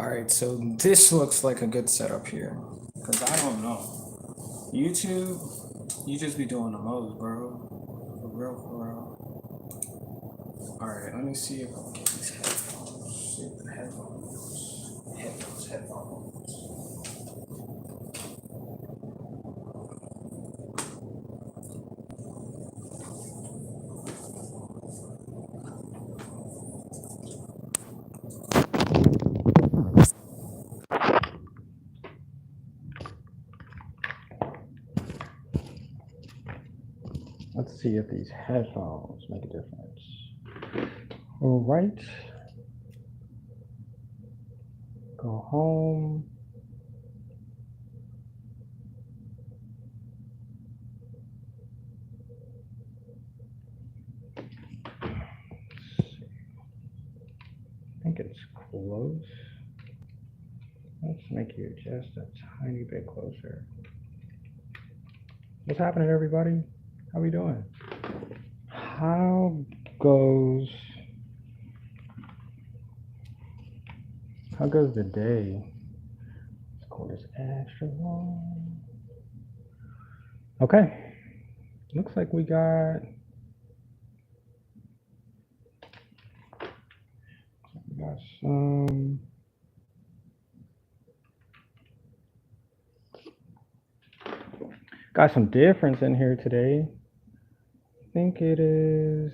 All right, so this looks like a good setup here. Because I don't know. YouTube, you just be doing the most, bro. For real, for real. All right, let me see if I can get these headphones. See if the headphones. Let's see if these headphones make a difference. All right. Go home. I think it's close. Let's make you just a tiny bit closer. What's happening, everybody? How we doing? How goes the day? This cord is extra long. Okay. Looks like we got some difference in here today. I think it is.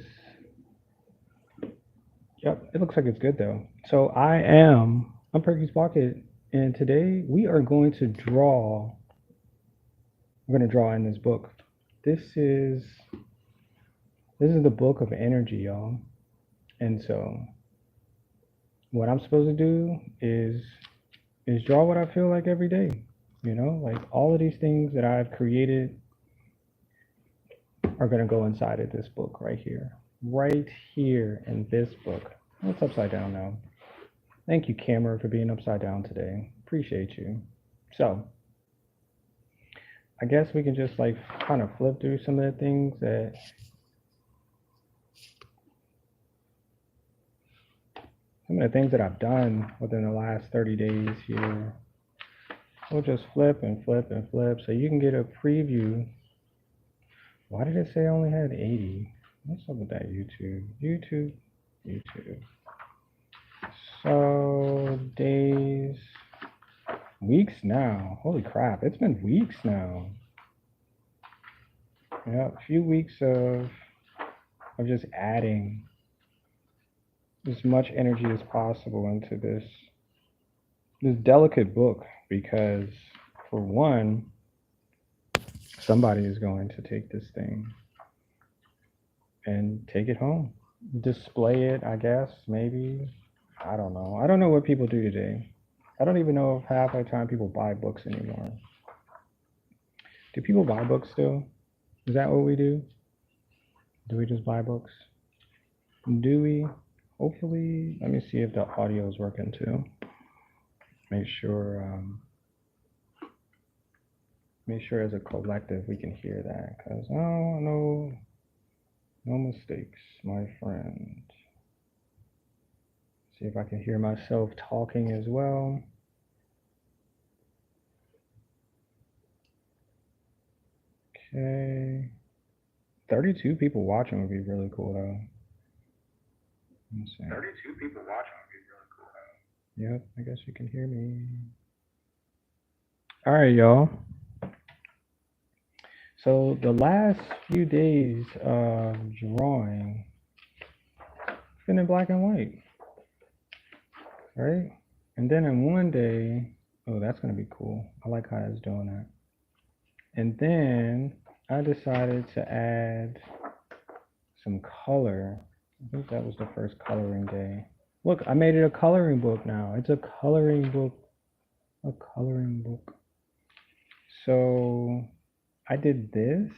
Yep, it looks like it's good though. So I'm Perky's Pocket, and today we are going to draw. We're going to draw in this book. This is the book of energy, y'all. And so what I'm supposed to do is draw what I feel like every day. You know, like all of these things that I've created are going to go inside of this book right here. Right here in this book. It's upside down now. Thank you, camera, for being upside down today. Appreciate you. So I guess we can just like kind of flip through some of the things that I've done within the last 30 days here. We'll just flip and flip and flip so you can get a preview. Why did it say I only had 80? What's up with that YouTube? YouTube. So days, weeks now. Holy crap, it's been weeks now. Yeah, a few weeks of just adding as much energy as possible into this delicate book, because for one, somebody is going to take this thing and take it home, display it, I guess, maybe. I don't know. I don't know what people do today. I don't even know if half the time people buy books anymore. Do people buy books still? Is that what we do? Do we just buy books? Do we? Hopefully, let me see if the audio is working too. Make sure as a collective we can hear that, because no mistakes, my friend. See if I can hear myself talking as well. Okay. 32 people watching would be really cool though. Let's see. 32 people watching would be really cool though. Yep, I guess you can hear me. All right, y'all. So the last few days of drawing been in black and white, right? And then in one day, oh, that's gonna be cool. I like how it's doing that. And then I decided to add some color. I think that was the first coloring day. Look, I made it a coloring book now. It's a coloring book. A coloring book. So I did this,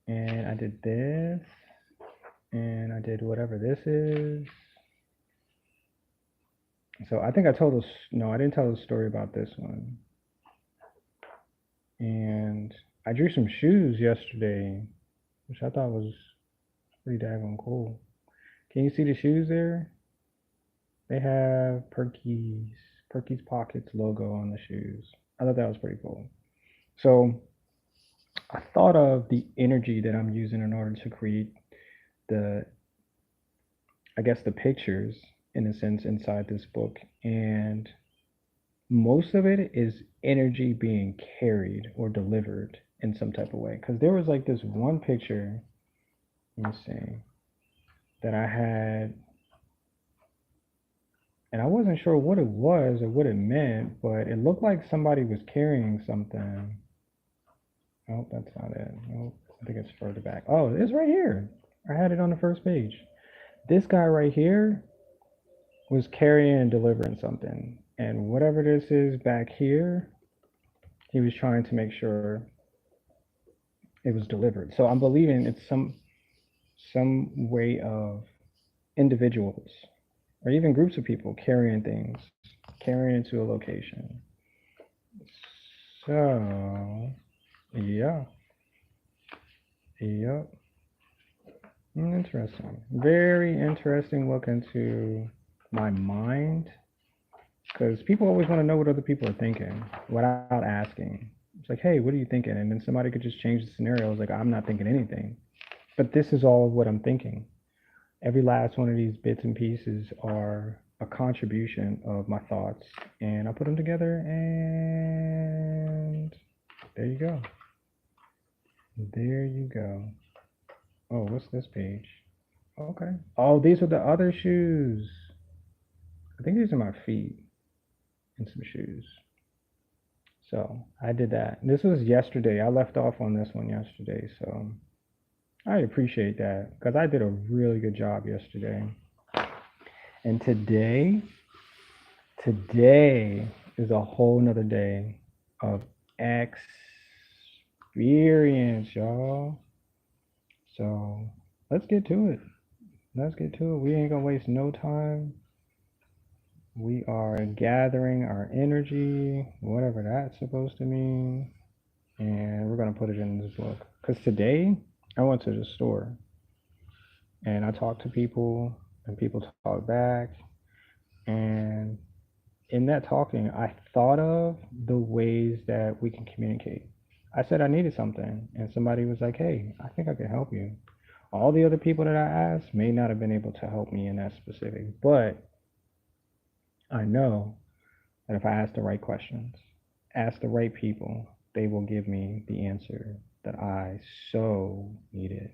and I did this, and I did whatever this is. So I think I told us, no, I didn't tell the story about this one. And I drew some shoes yesterday, which I thought was pretty daggone cool. Can you see the shoes there? They have Perky's Pockets logo on the shoes. I thought that was pretty cool. So I thought of the energy that I'm using in order to create the, I guess, the pictures in a sense inside this book. And most of it is energy being carried or delivered in some type of way. Because there was like this one picture, let me see, that I had, and I wasn't sure what it was or what it meant, but it looked like somebody was carrying something. Oh, that's not it. Oh, I think it's further back. Oh, it's right here. I had it on the first page. This guy right here was carrying and delivering something. And whatever this is back here, he was trying to make sure it was delivered. So I'm believing it's some way of individuals or even groups of people carrying things, carrying it to a location. So yeah, yep. Interesting. Very interesting look into my mind because people always want to know what other people are thinking without asking. It's like, hey, what are you thinking? And then somebody could just change the scenario. It's like, I'm not thinking anything. But this is all of what I'm thinking. Every last one of these bits and pieces are a contribution of my thoughts. And I put them together, and there you go. There you go. Oh, what's this page? Okay. Oh, these are the other shoes. I think these are my feet and some shoes. So I did that. This was yesterday. I left off on this one yesterday. So I appreciate that because I did a really good job yesterday. And today is a whole nother day of experience, y'all. So let's get to it. Let's get to it. We ain't gonna waste no time. We are gathering our energy, whatever that's supposed to mean, and we're gonna put it in this book. Because today I went to the store and I talked to people, and people talked back, and in that talking, I thought of the ways that we can communicate. I said I needed something, and somebody was like, "Hey, I think I can help you." All the other people that I asked may not have been able to help me in that specific, but I know that if I ask the right questions, ask the right people, they will give me the answer that I so needed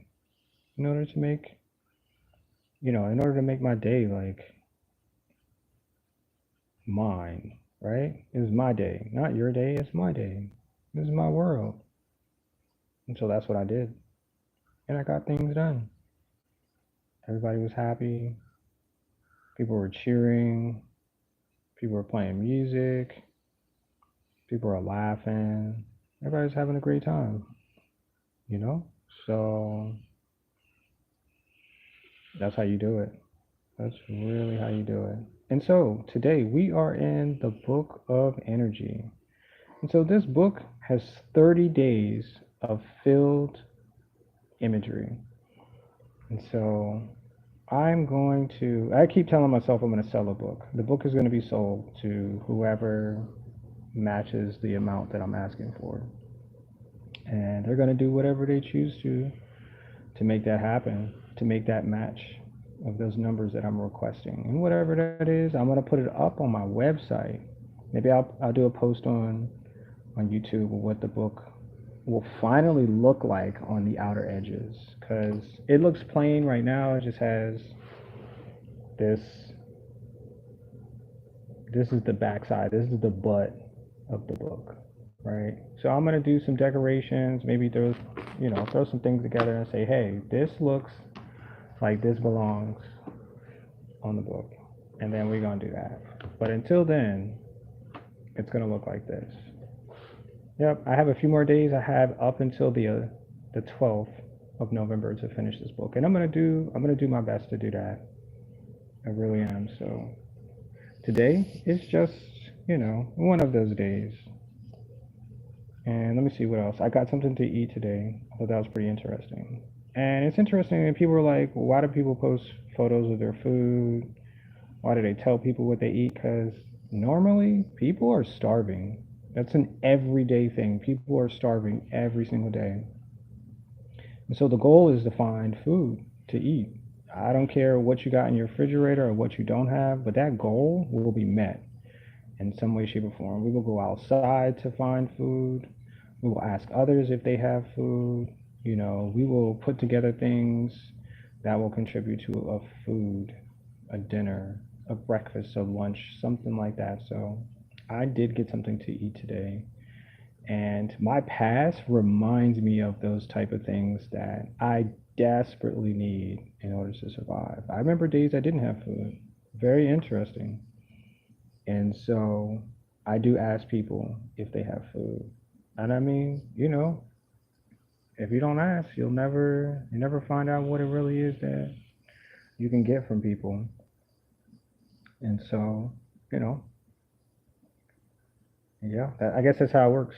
in order to make, in order to make my day like mine, right? It was my day, not your day, it's my day. This is my world. And so that's what I did. And I got things done. Everybody was happy. People were cheering. People were playing music. People were laughing. Everybody was having a great time, you know? So that's how you do it. That's really how you do it. And so today we are in the book of energy. And so this book has 30 days of filled imagery. And so I keep telling myself I'm going to sell a book. The book is going to be sold to whoever matches the amount that I'm asking for. And they're going to do whatever they choose to make that happen, to make that match of those numbers that I'm requesting. And whatever that is, I'm going to put it up on my website. Maybe I'll do a post on YouTube of what the book will finally look like on the outer edges, because it looks plain right now. It just has this this is the backside, this is the butt of the book, right? So I'm going to do some decorations, maybe throw some things together and say, hey, this looks like this belongs on the book, and then we're going to do that. But until then, it's going to look like this. Yep, I have a few more days. I have up until the 12th of November to finish this book, and I'm gonna do my best to do that. I really am. So today is just one of those days. And let me see what else. I got something to eat today. I thought that was pretty interesting. And it's interesting that people are like, why do people post photos of their food? Why do they tell people what they eat? Because normally people are starving. That's an everyday thing. People are starving every single day. And so the goal is to find food to eat. I don't care what you got in your refrigerator or what you don't have, but that goal will be met in some way, shape, or form. We will go outside to find food. We will ask others if they have food. We will put together things that will contribute to a food, a dinner, a breakfast, a lunch, something like that. So I did get something to eat today. And my past reminds me of those type of things that I desperately need in order to survive. I remember days I didn't have food. Very interesting. And so I do ask people if they have food. And I mean, if you don't ask, you never find out what it really is that you can get from people. And so, you know, yeah, I guess that's how it works.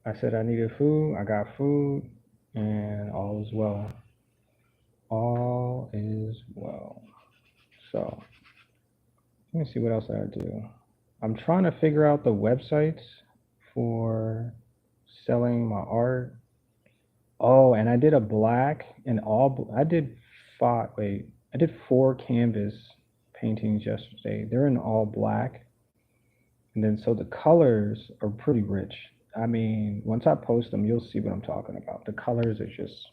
I said I needed food, I got food, and all is well. All is well. So let me see what else I do. I'm trying to figure out the websites for selling my art. Oh, and I did a black and all. I did five. Wait, I did four canvas paintings yesterday. They're in all black, and then so the colors are pretty rich. I mean, once I post them, you'll see what I'm talking about. The colors are just,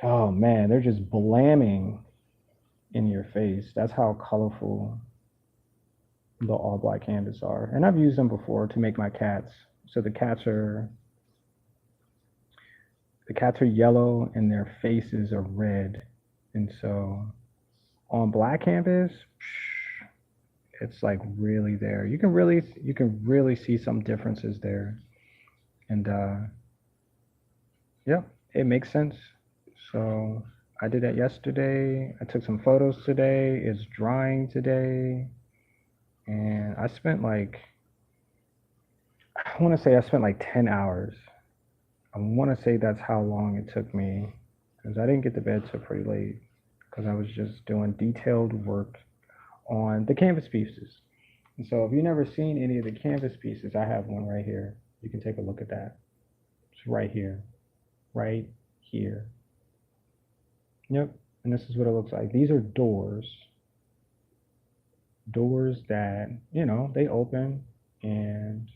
oh man, they're just blamming in your face. That's how colorful the all black canvas are. And I've used them before to make my cats. So the cats are yellow and their faces are red. And so on black canvas, it's like really there. You can really see some differences there. And yeah, it makes sense. So I did that yesterday. I took some photos today. It's drying today. And I want to say I spent like 10 hours. I want to say that's how long it took me because I didn't get to bed till pretty late because I was just doing detailed work on the canvas pieces. And so if you've never seen any of the canvas pieces, I have one right here. You can take a look at that. It's right here, right here. Yep. And this is what it looks like. These are doors that, they open and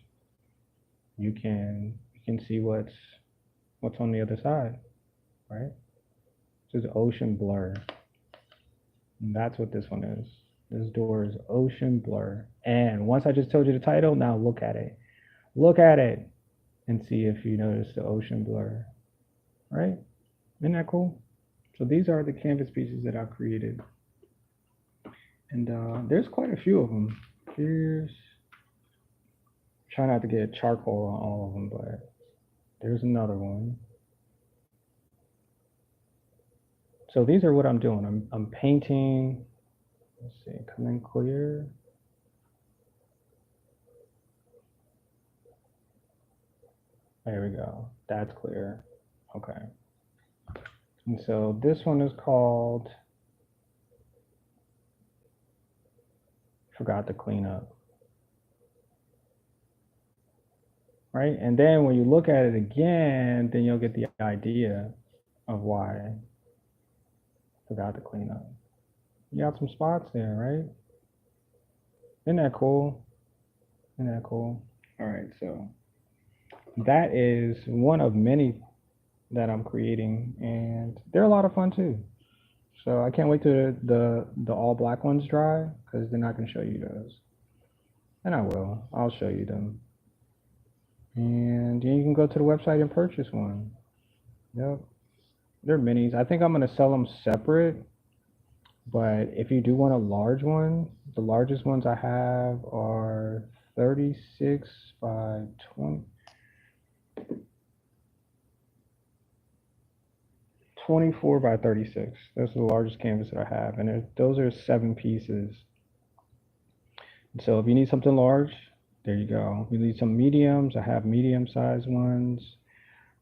you can see what's on the other side, right? This is ocean blur. And that's what this one is. This door is ocean blur. And once I just told you the title, now look at it. Look at it and see if you notice the ocean blur, right? Isn't that cool? So these are the canvas pieces that I've created. And there's quite a few of them. Here's, try not to get charcoal on all of them, but there's another one. So these are what I'm doing. I'm painting. Let's see, come in clear. There we go. That's clear. Okay. And so this one is called Forgot to Clean Up. Right? And then when you look at it again, then you'll get the idea of why forgot to clean up. You got some spots there, right? Isn't that cool? Isn't that cool? All right, so that is one of many that I'm creating, and they're a lot of fun too. So I can't wait till the all black ones dry because then I can show you those, and I will. I'll show you them, and you can go to the website and purchase one. Yep, they're minis. I think I'm gonna sell them separate, but if you do want a large one, the largest ones I have are 36 by 20. 24 by 36. That's the largest canvas that I have, and those are 7 pieces. So if you need something large, there you go. If you need some mediums, I have medium-sized ones,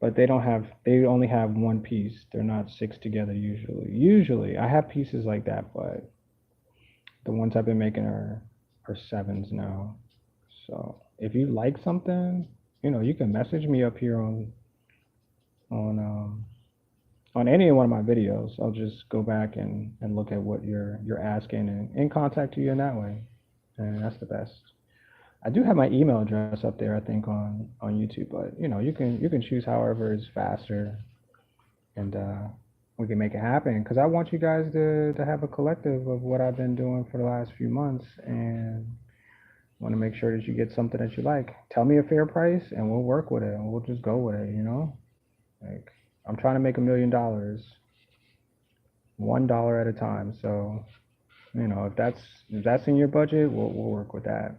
but they don't have. They only have one piece. They're not 6 together usually. Usually, I have pieces like that, but The ones I've been making are sevens now. So if you like something, you can message me up here on on any one of my videos. I'll just go back and look at what you're asking and contact you in that way. And that's the best. I do have my email address up there, I think, on YouTube, but you can choose however is faster, and we can make it happen. Because I want you guys to have a collective of what I've been doing for the last few months, and want to make sure that you get something that you like. Tell me a fair price, and we'll work with it, and we'll just go with it. Like I'm trying to make $1 million, $1 at a time. So if that's in your budget, we'll work with that.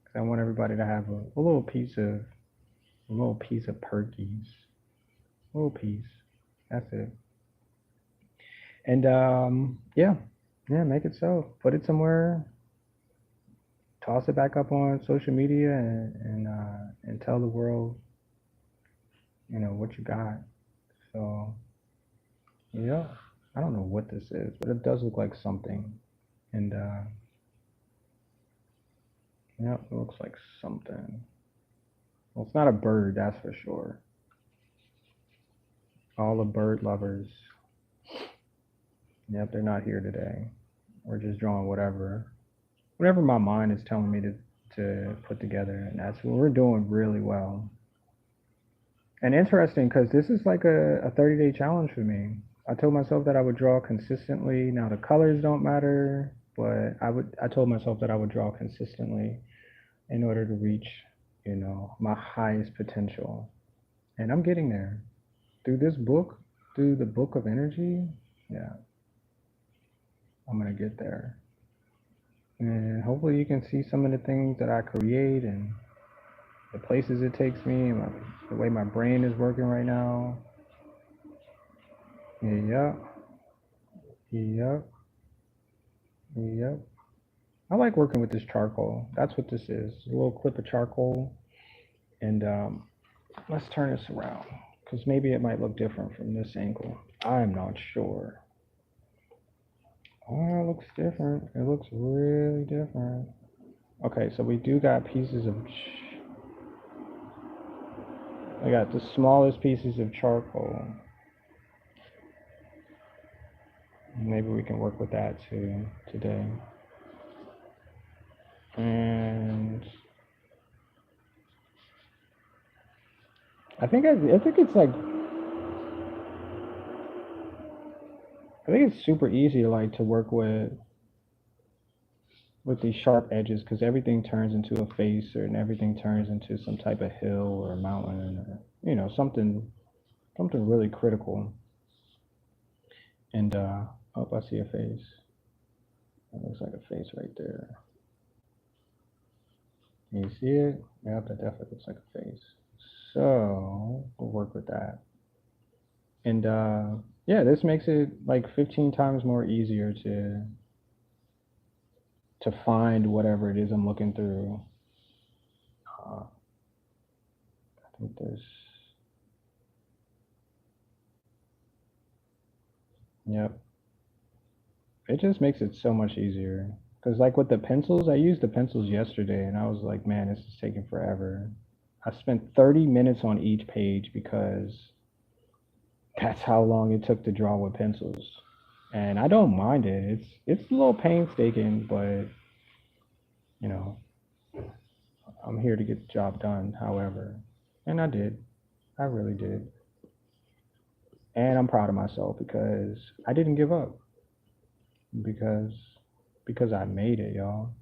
'Cause I want everybody to have a little piece of Perkies, a little piece. That's it. And yeah, make it so. Put it somewhere. Toss it back up on social media and tell the world, what you got. So yeah, I don't know what this is, but it does look like something. And yeah, it looks like something. Well, it's not a bird, that's for sure. All the bird lovers, yep, they're not here today. We're just drawing whatever my mind is telling me to put together, and that's what we're doing really well. And interesting because this is like a 30-day challenge for me. I told myself that I would draw consistently. Now the colors don't matter, but I told myself that I would draw consistently in order to reach, my highest potential. And I'm getting there. Through this book, through the book of energy, yeah, I'm gonna get there. And hopefully you can see some of the things that I create and the places it takes me, the way my brain is working right now. Yep, yep, yep. I like working with this charcoal. That's what this is. A little clip of charcoal. And let's turn this around because maybe it might look different from this angle. I'm not sure. Oh, it looks different. It looks really different. Okay, so we do got pieces of. I got the smallest pieces of charcoal. Maybe we can work with that too today. And I think it's like I think it's super easy to work with these sharp edges because everything turns into a face and everything turns into some type of hill or a mountain or something really critical. And oh, I see a face. That looks like a face right there. Can you see it? Yeah, that definitely looks like a face. So we'll work with that. And yeah, this makes it like 15 times more easier to find whatever it is I'm looking through. I think there's, yep. It just makes it so much easier. Because like with the pencils, I used the pencils yesterday and I was like, man, this is taking forever. I spent 30 minutes on each page because that's how long it took to draw with pencils. And I don't mind it. It's a little painstaking, but you know, I'm here to get the job done, however. And I did. I really did. And I'm proud of myself because I didn't give up. Because I made it, y'all.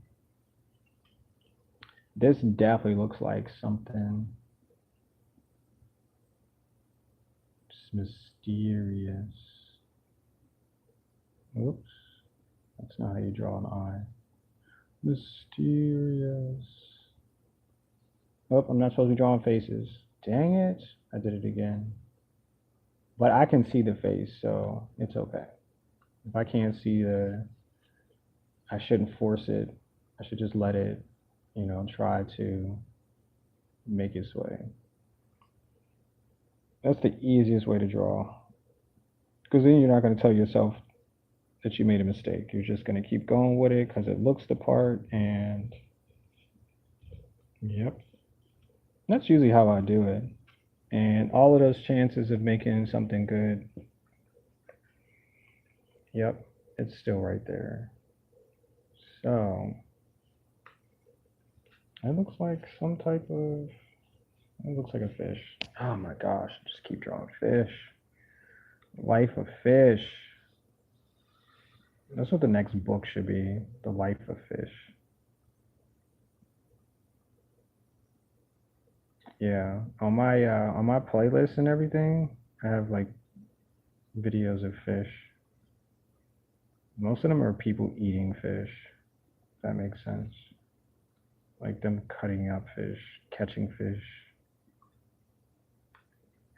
This definitely looks like something mysterious. Oops. That's not how you draw an eye. Mysterious. Oh, I'm not supposed to be drawing faces. Dang it. I did it again. But I can see the face, so it's okay. If I can't see I shouldn't force it. I should just let it, try to make its way. That's the easiest way to draw. Because then you're not going to tell yourself that you made a mistake. You're just going to keep going with it because it looks the part. And yep, that's usually how I do it. And all of those chances of making something good, yep, it's still right there. So it looks like some type of, it looks like a fish. Oh my gosh, just keep drawing fish. Life of fish. That's what the next book should be. The life of fish. Yeah. On my playlist and everything, I have like videos of fish. Most of them are people eating fish. If that makes sense. Like them cutting up fish, catching fish,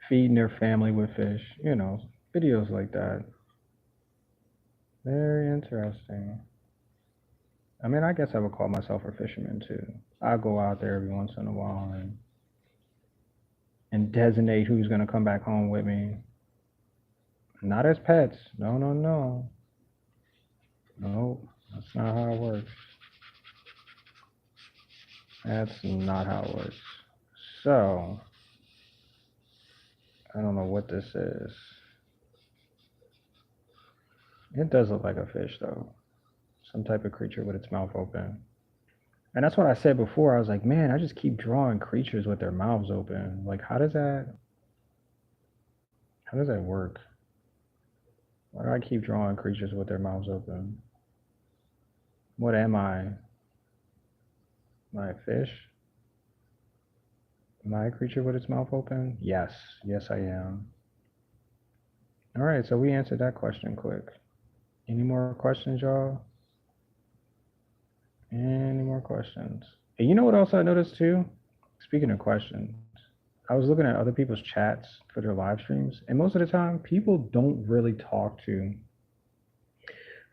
feeding their family with fish, videos like that. Very interesting. I mean, I guess I would call myself a fisherman too. I go out there every once in a while and designate who's going to come back home with me. Not as pets. No, no, no. No, that's not how it works. That's not how it works. So, I don't know what this is. It does look like a fish, though. Some type of creature with its mouth open. And that's what I said before. I was like, man, I just keep drawing creatures with their mouths open. Like, how does that work? Why do I keep drawing creatures with their mouths open? What am I? Am I a fish? Am I a creature with its mouth open? Yes. Yes, I am. All right, so we answered that question quick. Any more questions, y'all? Any more questions? And you know what else I noticed too? Speaking of questions, I was looking at other people's chats for their live streams, and most of the time, people don't really talk to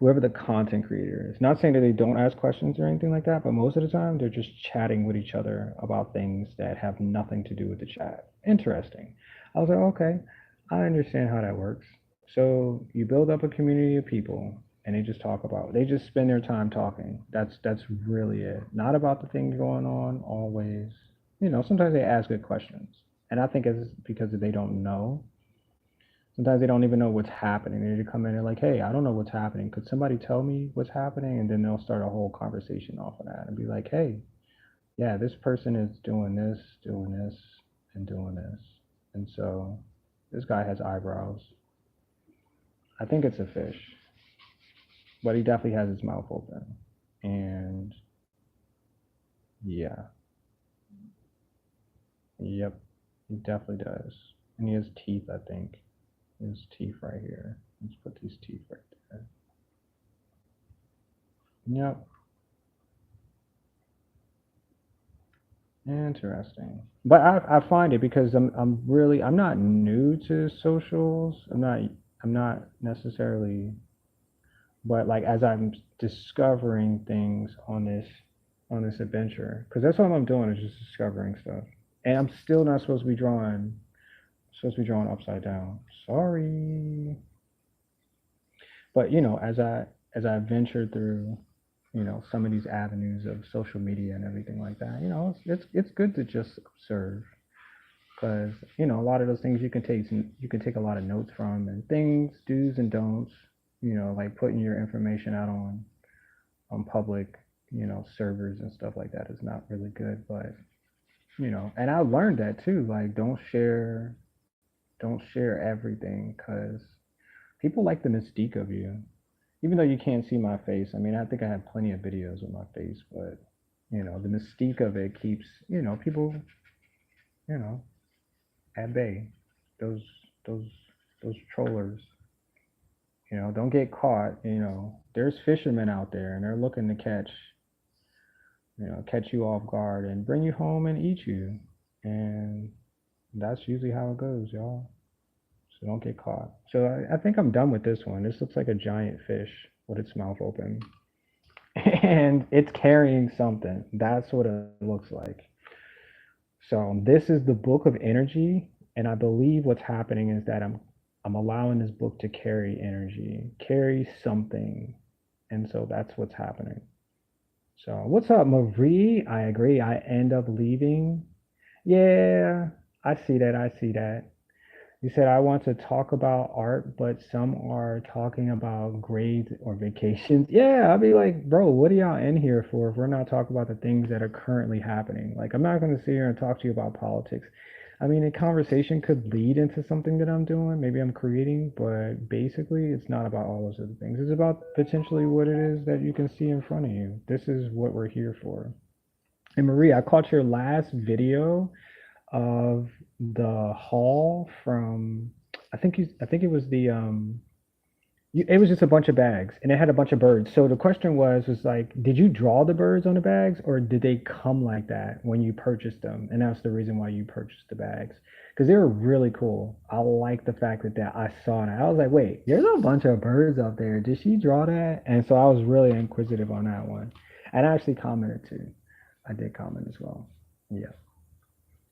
whoever the content creator is. Not saying that they don't ask questions or anything like that, but most of the time, they're just chatting with each other about things that have nothing to do with the chat. Interesting. I was like, okay, I understand how that works. So you build up a community of people and they just spend their time talking. That's really it. Not about the things going on always. Sometimes they ask good questions. And I think it's because they don't know. Sometimes they don't even know what's happening. They just come in and like, hey, I don't know what's happening. Could somebody tell me what's happening? And then they'll start a whole conversation off of that and be like, hey, yeah, this person is doing this, and doing this. And so this guy has eyebrows. I think it's a fish, but he definitely has his mouth open. And yeah, yep, he definitely does. And he has teeth, I think. His teeth right here. Let's put these teeth right there. Yep. Interesting. But I find it because I'm not new to socials. I'm not necessarily, but like as I'm discovering things on this adventure, because that's all I'm doing is just discovering stuff. And I'm still not supposed to be drawing upside down. Sorry. But as I venture through, some of these avenues of social media and everything like that, it's good to just observe because a lot of those things you can take a lot of notes from and things do's and don'ts. Like putting your information out on public servers and stuff like that is not really good. But and I learned that too. Like don't share everything because people like the mystique of you even though you can't see my face. I mean, I think I have plenty of videos of my face, but the mystique of it keeps people you know at bay. Those those those trollers, don't get caught. There's fishermen out there, and they're looking to catch you off guard and bring you home and eat you, and that's usually how it goes, y'all. So don't get caught. So I think I'm done with this one. This looks like a giant fish with its mouth open. And it's carrying something. That's what it looks like. So this is the book of energy, and I believe what's happening is that I'm allowing this book to carry energy, carry something. And so that's what's happening. So, what's up, Marie? I agree. I end up leaving. Yeah, I see that. I see that. You said I want to talk about art, but some are talking about grades or vacations. Yeah, I'll be like, bro, what are y'all in here for if we're not talking about the things that are currently happening? Like, I'm not going to sit here and talk to you about politics. I mean, a conversation could lead into something that I'm doing, maybe I'm creating, but basically, it's not about all those other things. It's about potentially what it is that you can see in front of you. This is what we're here for. And Marie, I caught your last video of the haul from I think it was the it was just a bunch of bags and it had a bunch of birds. So the question was like, did you draw the birds on the bags or did they come like that when you purchased them? And that's the reason why you purchased the bags because they were really cool. I like the fact that I saw that. I was like, wait, there's a bunch of birds up there. Did she draw that? And so I was really inquisitive on that one. And I actually commented too. I did comment as well. Yeah.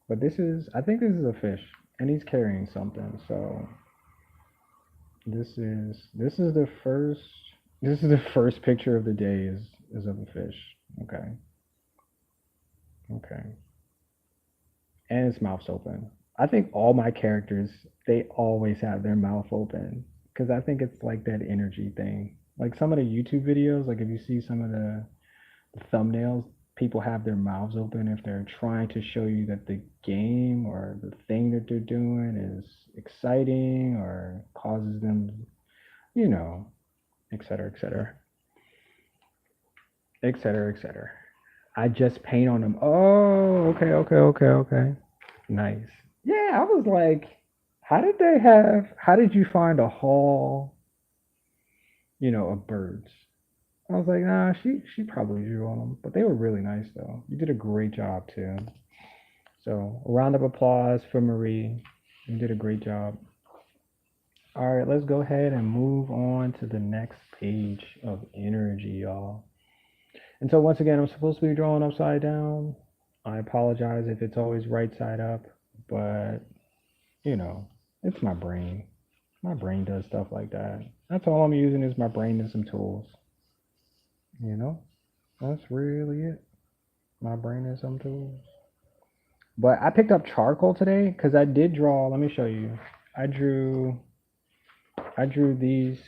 But I think this is a fish, and he's carrying something. So this is the first picture of the day is of a fish. Okay, okay, and his mouth's open. I think all my characters they always have their mouth open because I think it's like that energy thing. Like some of the YouTube videos, like if you see some of the thumbnails, people have their mouths open if they're trying to show you that the game or the thing that they're doing is exciting or causes them, you know, et cetera, et cetera, et cetera, et cetera. I just paint on them. Oh, okay, okay, okay, okay. Nice. Yeah, I was like, how did you find a haul, of birds? I was like, nah, she probably drew on them, but they were really nice though. You did a great job too. So a round of applause for Marie. You did a great job. All right, let's go ahead and move on to the next page of energy, y'all. And so once again, I'm supposed to be drawing upside down. I apologize if it's always right side up, but you know, it's my brain. My brain does stuff like that. That's all I'm using is my brain and some tools. You know, that's really it. My brain and some tools. But I picked up charcoal today because I did draw. Let me show you. I drew I drew these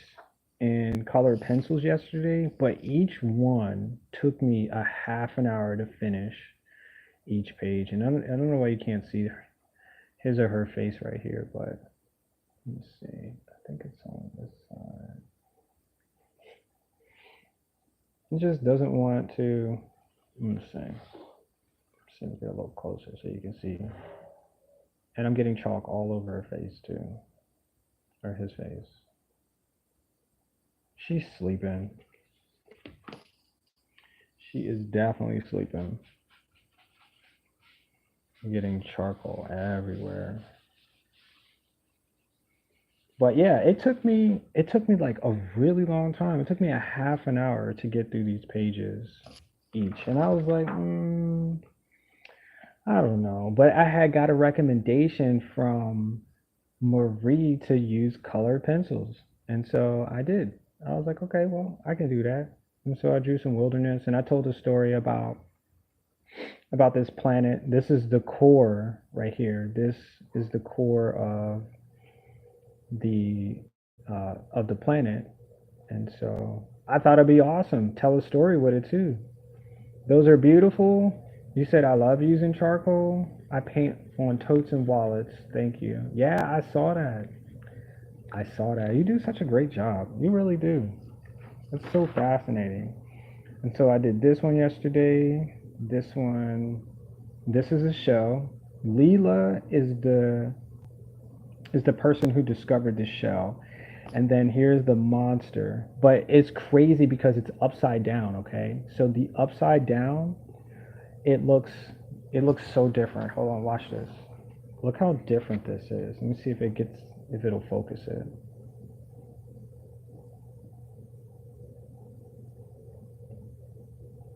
in colored pencils yesterday, but each one took me a half an hour to finish each page. And I don't know why you can't see his or her face right here, but let me see. I think it's on this side. It just doesn't want to. Let me see. See if get a little closer so you can see. And I'm getting chalk all over her face too, or his face. She's sleeping. She is definitely sleeping. I'm getting charcoal everywhere. But yeah, it took me like a really long time. It took me a half an hour to get through these pages each. And I was like, I don't know. But I had got a recommendation from Marie to use colored pencils. And so I did. I was like, okay, well, I can do that. And so I drew some wilderness and I told a story about this planet. This is the core right here. This is the core the of the planet. And so I thought it'd be awesome. Tell a story with it too. Those are beautiful. You said I love using charcoal. I paint on totes and wallets. Thank you. Yeah, I saw that. I saw that. You do such a great job. You really do. It's so fascinating. And so I did this one yesterday. This one. This is a shell. Leela is the person who discovered this shell. And then here's the monster. But it's crazy because it's upside down, okay? So the upside down, it looks it looks so different. Hold on, watch this. Look how different this is. Let me see if it'll focus it.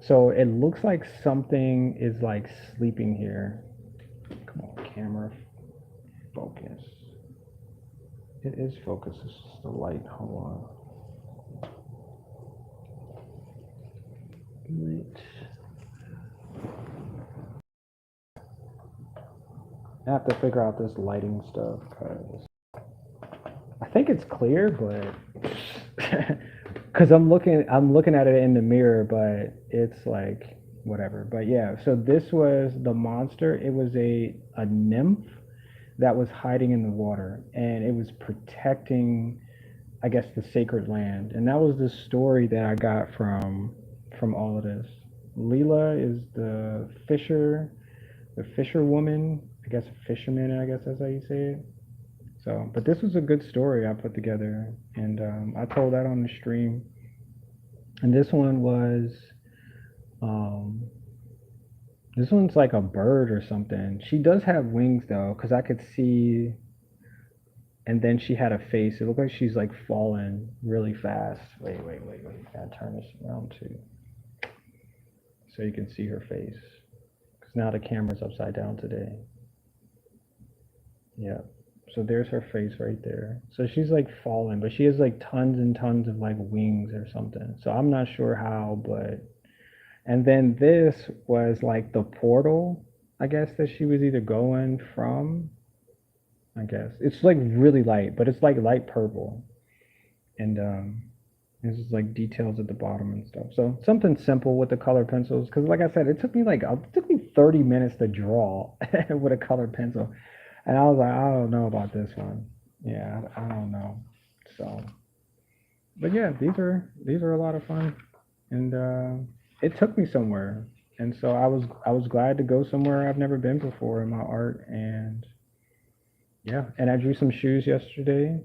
So it looks like something is like sleeping here. Come on, camera, focus. It is focused. It's just the light. Hold on. Light. I have to figure out this lighting stuff because I think it's clear, but because I'm looking at it in the mirror, but it's like whatever. But yeah, so this was the monster. It was a nymph that was hiding in the water, and it was protecting, I guess, the sacred land. And that was the story that I got from all of this. Leela is the fisher woman. I guess a fisherman. I guess that's how you say it. So, but this was a good story I put together, and I told that on the stream. And um, this one's like a bird or something. She does have wings though, because I could see. And then she had a face. It looked like she's like falling really fast. Wait. Gotta turn this around too, so you can see her face. Because now the camera's upside down today. Yeah. So there's her face right there. So she's like falling, but she has like tons and tons of like wings or something. So I'm not sure how, but and then this was like the portal, I guess, that she was either going from. I guess it's like really light, but it's like light purple, and there's just like details at the bottom and stuff. So something simple with the color pencils, because like I said, it took me 30 minutes to draw with a colored pencil, and I was like, I don't know about this one. Yeah, I don't know. So, but yeah, these are a lot of fun, and it took me somewhere, and so I was glad to go somewhere I've never been before in my art, and yeah, and I drew some shoes yesterday.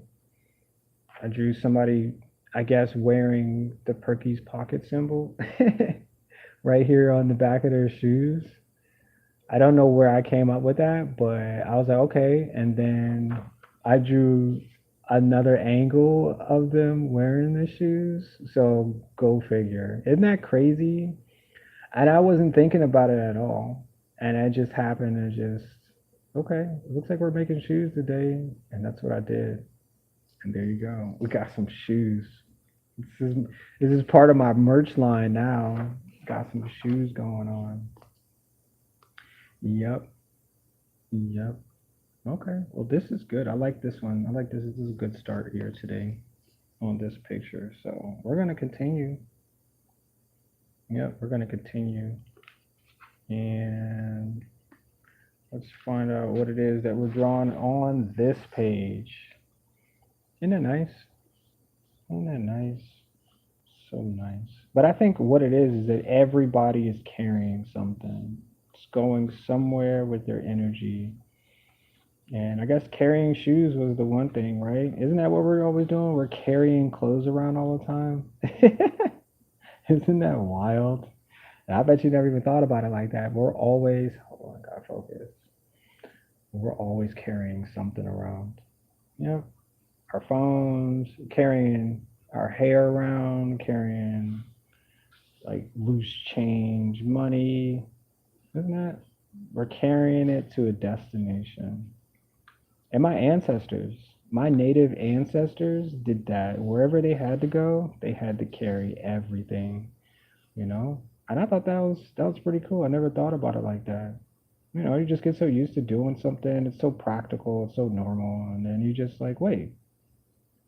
I drew somebody, I guess, wearing the Perkies pocket symbol right here on the back of their shoes. I don't know where I came up with that, but I was like, okay. And then I drew another angle of them wearing the shoes. So go figure. Isn't that crazy? And I wasn't thinking about it at all. And it just happened to just, okay, it looks like we're making shoes today. And that's what I did. And there you go. We got some shoes. This is this is part of my merch line now. Got some shoes going on. Yep. Yep. Okay. Well, this is good. I like this one. I like this. This is a good start here today on this picture. So we're gonna continue. Yep, we're gonna continue. And let's find out what it is that we're drawing on this page. Isn't that nice? Isn't that nice? So nice. But I think what it is that everybody is carrying something. It's going somewhere with their energy. And I guess carrying shoes was the one thing, right? Isn't that what we're always doing? We're carrying clothes around all the time. Isn't that wild? And I bet you never even thought about it like that. We're always, hold on, gotta focus. We're always carrying something around. Yep. Our phones, carrying our hair around, carrying like loose change, money. Isn't that? We're carrying it to a destination. And my ancestors, my native ancestors did that. Wherever they had to go, they had to carry everything, you know? And I thought that was pretty cool. I never thought about it like that. You just get so used to doing something, it's so practical, it's so normal, and then you just like, wait,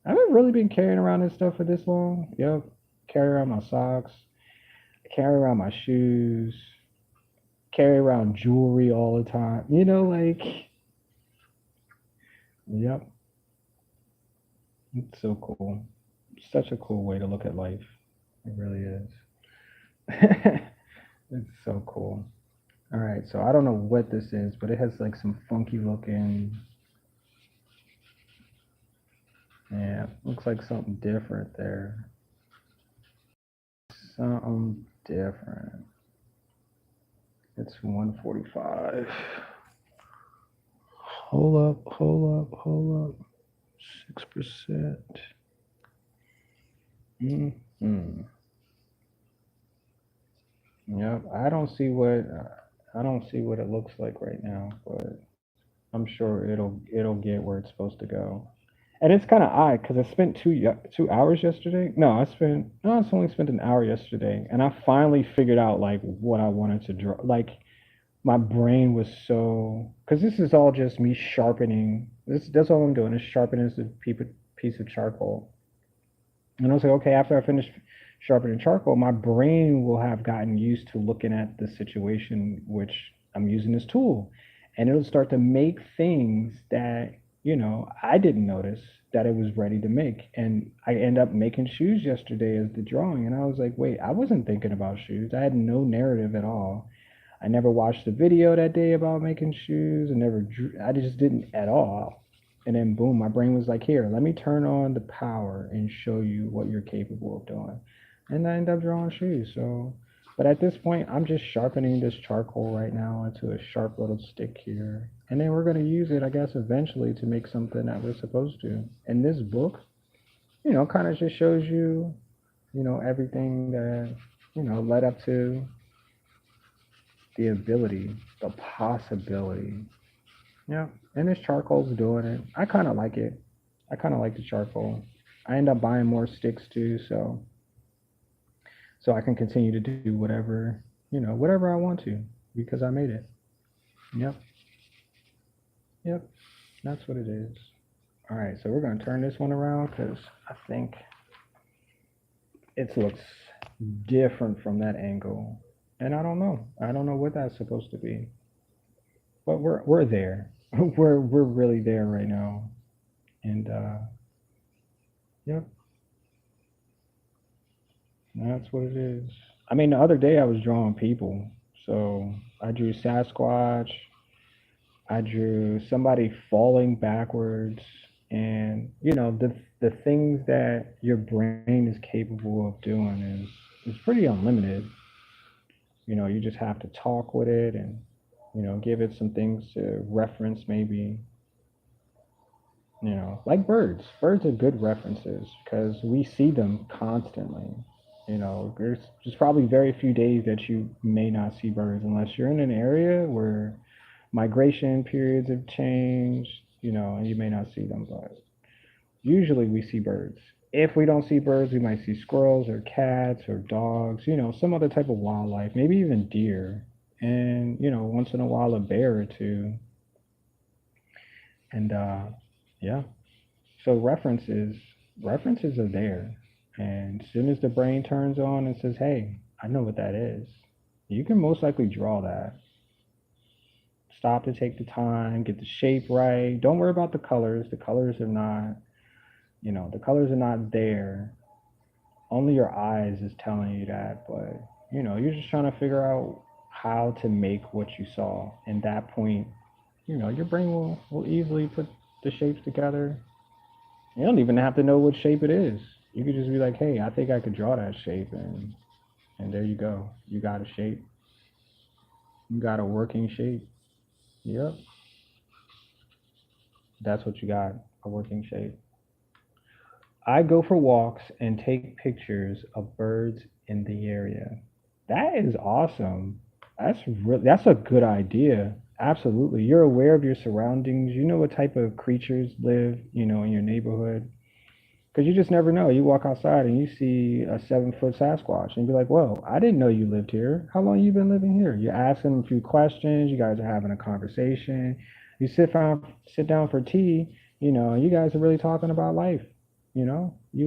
I haven't really been carrying around this stuff for this long. Yep. Carry around my socks, carry around my shoes, carry around jewelry all the time. Like, yep, it's so cool. Such a cool way to look at life. It really is. It's so cool. All right, so I don't know what this is, but it has like some funky looking. Yeah, looks like something different there. Something different. It's 145. Hold up. 6%. Mm-hmm. Yep. I don't see what it looks like right now, but I'm sure it'll get where it's supposed to go. And it's kind of odd because I spent 2 hours yesterday. No, I only spent an hour yesterday, and I finally figured out like what I wanted to draw. Like my brain was so because this is all just me sharpening. That's all I'm doing is sharpening this piece of charcoal. And I was like, okay, after I finish sharpening charcoal, my brain will have gotten used to looking at the situation which I'm using this tool. And it'll start to make things that, I didn't notice that it was ready to make. And I end up making shoes yesterday as the drawing. And I was like, wait, I wasn't thinking about shoes. I had no narrative at all. I never watched the video that day about making shoes. I never drew, I just didn't at all. And then boom, my brain was like, here, let me turn on the power and show you what you're capable of doing. And I end up drawing shoes. So, but at this point, I'm just sharpening this charcoal right now into a sharp little stick here. And then we're going to use it, I guess, eventually to make something that we're supposed to. And this book, kind of just shows you, everything that, led up to the ability, the possibility. Yeah, and this charcoal's doing it. I kind of like it. I kind of like the charcoal. I end up buying more sticks too, so I can continue to do whatever, whatever I want to because I made it. Yep, yep, that's what it is. All right, so we're gonna turn this one around because I think it looks different from that angle, and I don't know. I don't know what that's supposed to be, but we're there. We're really there right now, and yep, that's what it is. I mean, the other day I was drawing people, so I drew Sasquatch. I drew somebody falling backwards, and the things that your brain is capable of doing is pretty unlimited. You just have to talk with it and give it some things to reference maybe. Like birds. Birds are good references because we see them constantly. There's probably very few days that you may not see birds unless you're in an area where migration periods have changed, and you may not see them, but usually we see birds. If we don't see birds, we might see squirrels or cats or dogs, some other type of wildlife, maybe even deer, and, once in a while a bear or two. And yeah, so references are there. And as soon as the brain turns on and says, hey, I know what that is, you can most likely draw that. Stop to take the time, get the shape right. Don't worry about the colors. The colors are not there. Only your eyes is telling you that, but you're just trying to figure out how to make what you saw. And that point, your brain will easily put the shapes together. You don't even have to know what shape it is. You could just be like, hey, I think I could draw that shape, and there you go. You got a shape. You got a working shape. Yep, that's what you got, a working shape. I go for walks and take pictures of birds in the area. That is awesome. That's a good idea. Absolutely. You're aware of your surroundings. You know what type of creatures live, in your neighborhood. Because you just never know. You walk outside and you see a 7 foot Sasquatch and be like, whoa, I didn't know you lived here. How long you been living here? You ask him a few questions. You guys are having a conversation. You sit down for tea, and you guys are really talking about life, you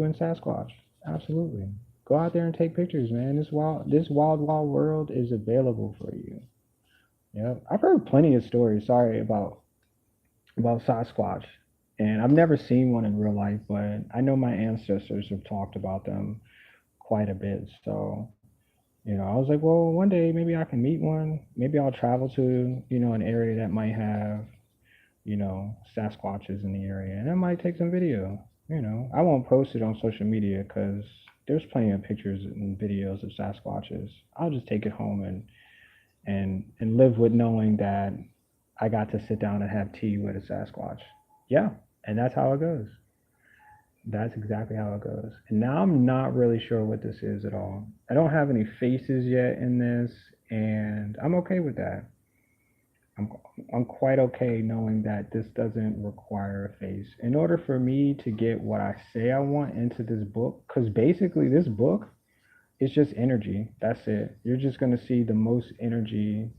and Sasquatch. Absolutely. Go out there and take pictures, man. This wild world is available for you. Yeah. I've heard plenty of stories, sorry, about Sasquatch. And I've never seen one in real life, but I know my ancestors have talked about them quite a bit. So, I was like, well, one day maybe I can meet one. Maybe I'll travel to, an area that might have, Sasquatches in the area, and I might take some video. I won't post it on social media because there's plenty of pictures and videos of Sasquatches. I'll just take it home and live with knowing that I got to sit down and have tea with a Sasquatch. Yeah, and that's how it goes. That's exactly how it goes. And now I'm not really sure what this is at all. I don't have any faces yet in this, and I'm okay with that. I'm I'm quite okay knowing that this doesn't require a face. In order for me to get what I say I want into this book, because basically this book is just energy. That's it. You're just gonna see the most energy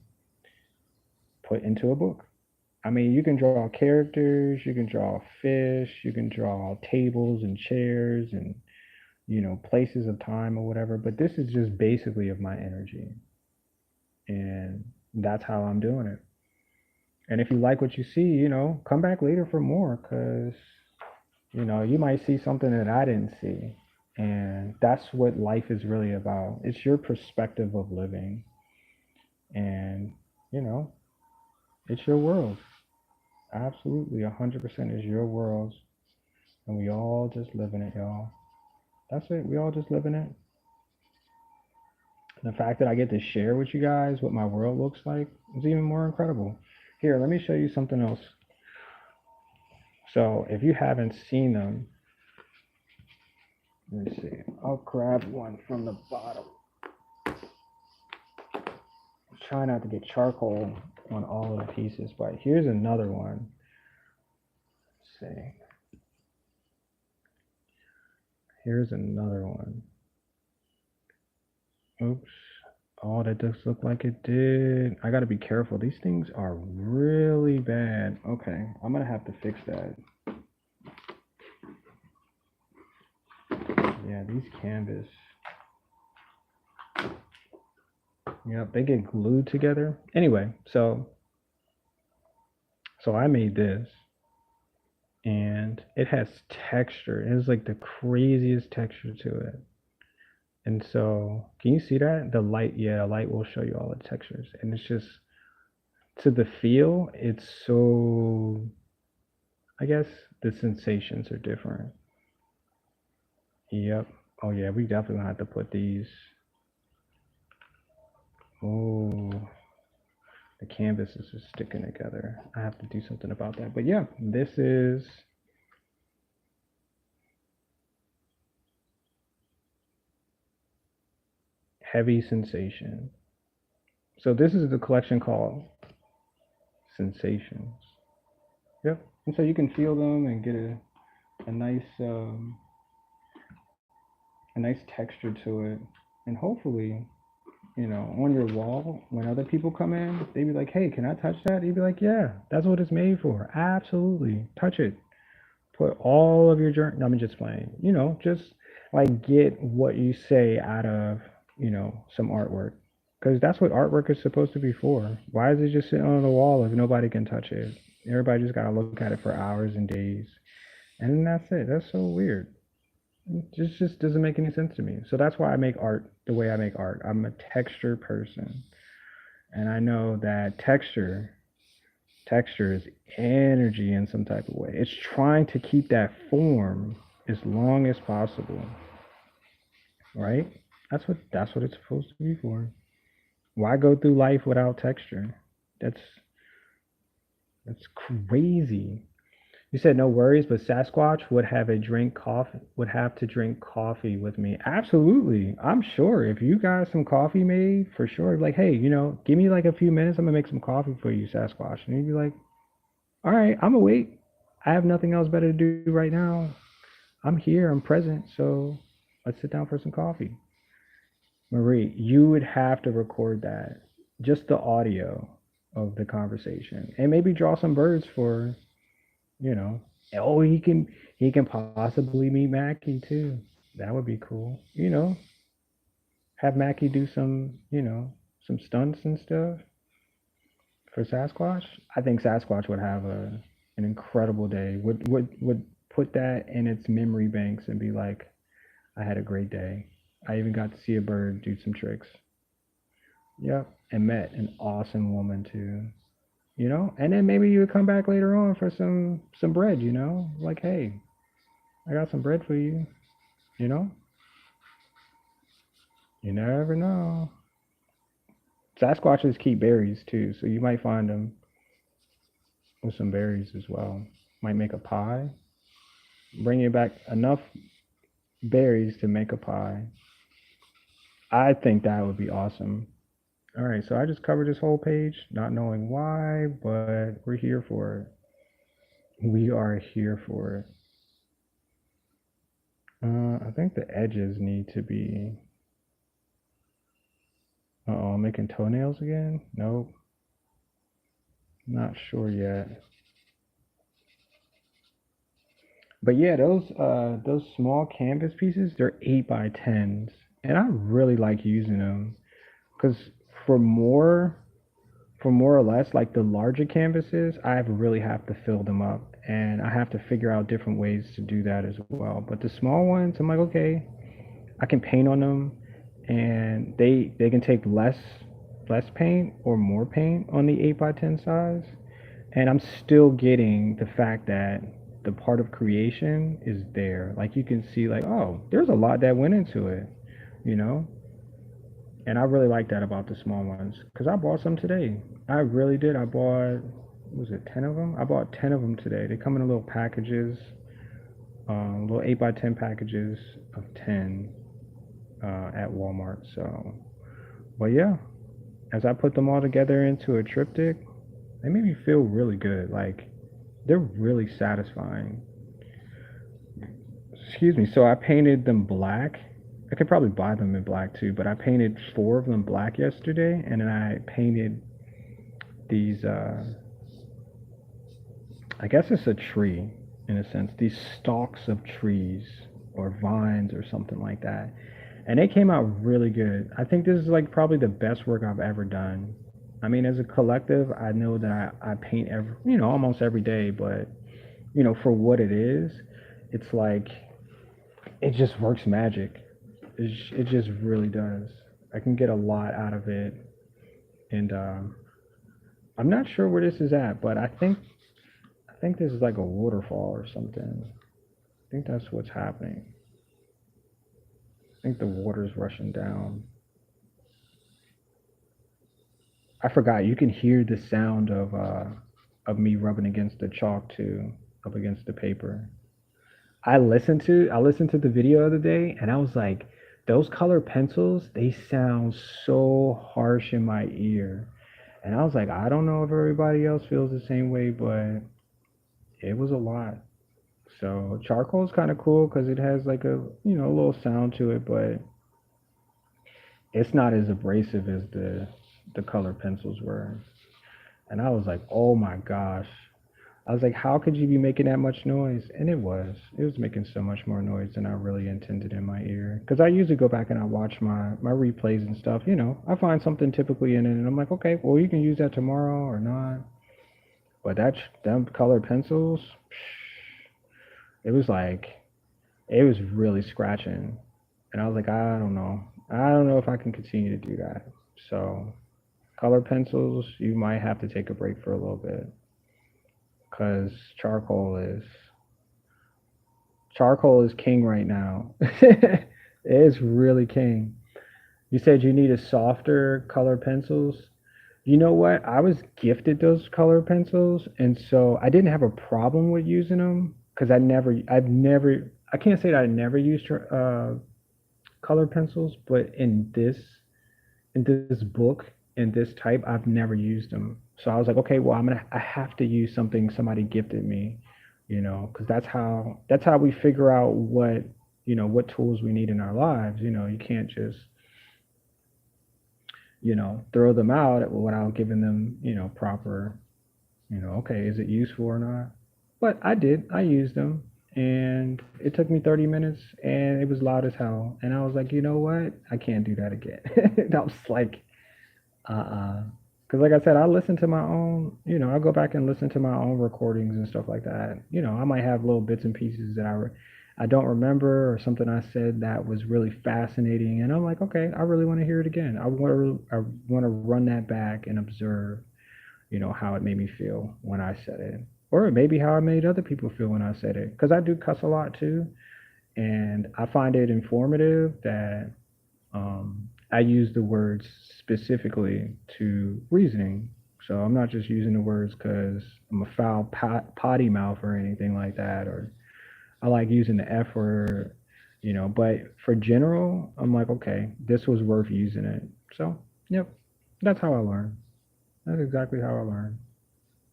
put into a book. I mean, you can draw characters, you can draw fish, you can draw tables and chairs and places of time or whatever, but this is just basically of my energy. And that's how I'm doing it. And if you like what you see, come back later for more because, you might see something that I didn't see. And that's what life is really about. It's your perspective of living. And, you know, it's your world. Absolutely, 100% is your world. And we all just live in it, y'all. That's it. We all just live in it. And the fact that I get to share with you guys what my world looks like is even more incredible. Here, let me show you something else. So if you haven't seen them, let me see. I'll grab one from the bottom. Try not to get charcoal on all of the pieces, but here's another one. Let's see. Here's another one. Oops. Oh, that does look like it did. I gotta be careful. These things are really bad. Okay, I'm gonna have to fix that. Yeah, these canvas. Yep, they get glued together. Anyway, so I made this and it has texture. It has like the craziest texture to it. And so, can you see that? The light, yeah, light will show you all the textures. And it's just to the feel, it's so, I guess the sensations are different. Yep. Oh yeah, we definitely gonna have to put these. Oh, the canvases are sticking together. I have to do something about that. But yeah, this is heavy sensation. So this is the collection called Sensations. Yep. And so you can feel them and get a nice a nice texture to it. And hopefully, on your wall, when other people come in, they'd be like, "Hey, can I touch that?" You'd be like, "Yeah, that's what it's made for. Absolutely, touch it. Put all of your journey." I'm just playing. Just like get what you say out of some artwork, because that's what artwork is supposed to be for. Why is it just sitting on the wall if nobody can touch it? Everybody just gotta look at it for hours and days, and then that's it. That's so weird. It just doesn't make any sense to me. So that's why I make art the way I make art. I'm a texture person, and I know that texture is energy in some type of way. It's trying to keep that form as long as possible, right? That's what it's supposed to be for. Why go through life without texture? That's that's crazy. You said no worries, but Sasquatch would have to drink coffee with me. Absolutely. I'm sure if you got some coffee made, for sure, like, hey, give me like a few minutes, I'm gonna make some coffee for you, Sasquatch. And he'd be like, all right, I'm gonna wait. I have nothing else better to do right now. I'm here, I'm present, so let's sit down for some coffee. Marie, you would have to record that. Just the audio of the conversation. And maybe draw some birds for you know. Oh, he can possibly meet Mackie too. That would be cool. Have Mackie do some stunts and stuff for Sasquatch. I think Sasquatch would have an incredible day. Would put that in its memory banks and be like, I had a great day. I even got to see a bird do some tricks. Yep, and met an awesome woman too. And then maybe you would come back later on for some bread. Like, hey, I got some bread for you. You know, you never know. Sasquatches keep berries too, so you might find them with some berries as well. Might make a pie. Bring you back enough berries to make a pie. I think that would be awesome. All right, so I just covered this whole page, not knowing why, but we're here for it. We are here for it. I think the edges need to be. Uh-oh, I'm making toenails again? Nope, not sure yet. But yeah, those small canvas pieces, they're 8 by 10s, and I really like using them because for more for more or less like the larger canvases, I really have to fill them up, and I have to figure out different ways to do that as well. But the small ones, I'm like, okay, I can paint on them, and they can take less paint or more paint on the 8 by 10 size, and I'm still getting the fact that the part of creation is there. Like you can see, like, oh, there's a lot that went into it, you know. And I really like that about the small ones because I bought some today. I really did. I bought, was it 10 of them? I bought 10 of them today. They come in little packages, little 8 by 10 packages of 10 at Walmart. So, but yeah, as I put them all together into a triptych, they made me feel really good. Like they're really satisfying. Excuse me. So I painted them black. I could probably buy them in black too, but I painted 4 of them black yesterday, and then I painted these. I guess it's a tree in a sense. These stalks of trees or vines or something like that, and they came out really good. I think this is like probably the best work I've ever done. I mean, as a collective, I know that I paint every, almost every day, but for what it is, it's like it just works magic. It just really does. I can get a lot out of it, and I'm not sure where this is at, but I think this is like a waterfall or something. I think that's what's happening. I think the water's rushing down. I forgot. You can hear the sound of me rubbing against the chalk too, up against the paper. I listened to the video the other day, and I was like, those color pencils, they sound so harsh in my ear. And I was like, I don't know if everybody else feels the same way, but it was a lot. So charcoal is kind of cool because it has like a little sound to it, but it's not as abrasive as the color pencils were. And I was like, oh my gosh. I was like, how could you be making that much noise? And it was making so much more noise than I really intended in my ear. Because I usually go back and I watch my replays and stuff. I find something typically in it, and I'm like, okay, well, you can use that tomorrow or not. But them colored pencils, it was like, it was really scratching. And I was like, I don't know. I don't know if I can continue to do that. So, color pencils, you might have to take a break for a little bit because charcoal is king right now. It is really king. You said you needed softer color pencils. You know what? I was gifted those color pencils, and so I didn't have a problem with using them because I can't say that I never used color pencils, but in this book in this type, I've never used them. So I was like, okay, well, I have to use something somebody gifted me, because that's how we figure out what tools we need in our lives. You can't just throw them out without giving them proper, okay, is it useful or not? But I did. I used them, and it took me 30 minutes, and it was loud as hell. And I was like, you know what? I can't do that again. I was like, because like I said, I listen to my own, I go back and listen to my own recordings and stuff like that. I might have little bits and pieces that I don't remember, or something I said that was really fascinating, and I'm like, okay, I really want to hear it again. I want to run that back and observe, how it made me feel when I said it, or maybe how I made other people feel when I said it. Because I do cuss a lot too, and I find it informative that I use the words specifically to reasoning. So I'm not just using the words because I'm a foul potty mouth or anything like that, or I like using the F word, But for general, I'm like, okay, this was worth using it. So, yep. That's how I learn. That's exactly how I learn.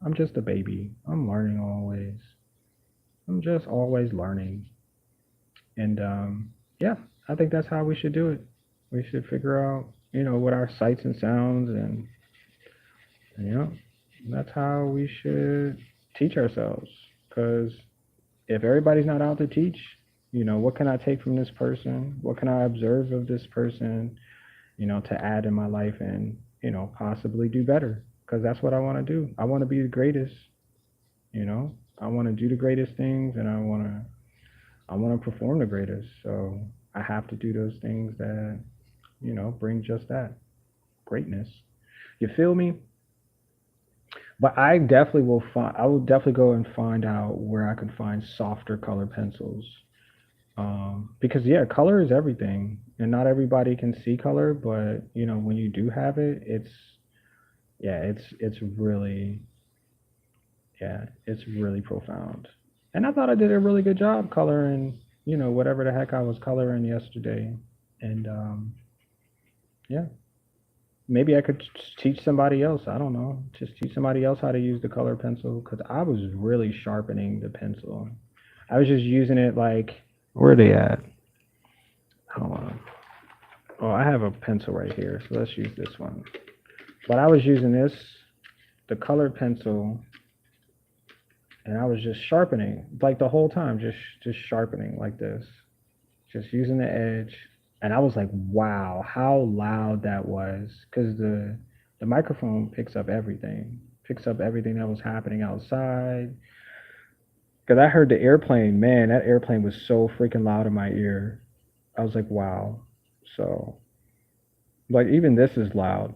I'm just a baby. I'm learning always. I'm just always learning. And yeah, I think that's how we should do it. We should figure out, what our sights and sounds, and you know, that's how we should teach ourselves. Because if everybody's not out to teach, what can I take from this person? What can I observe of this person? To add in my life and possibly do better. Because that's what I want to do. I want to be the greatest. I want to do the greatest things, and I want to perform the greatest. So I have to do those things that bring just that greatness. You feel me? But I will definitely go and find out where I can find softer color pencils. Because yeah, color is everything, and not everybody can see color. But when you do have it, it's really, yeah, it's really profound. And I thought I did a really good job coloring, whatever the heck I was coloring yesterday. And yeah, maybe I could teach somebody else. I don't know. Just teach somebody else how to use the color pencil, because I was really sharpening the pencil. I was just using it like, where are they at? Hold on. Oh, I have a pencil right here, so let's use this one. But I was using the colored pencil, and I was just sharpening like the whole time, just sharpening like this, just using the edge. And I was like, wow, how loud that was, because the microphone picks up everything that was happening outside. Because I heard the airplane, man, that airplane was so freaking loud in my ear. I was like, wow. So, like, even this is loud.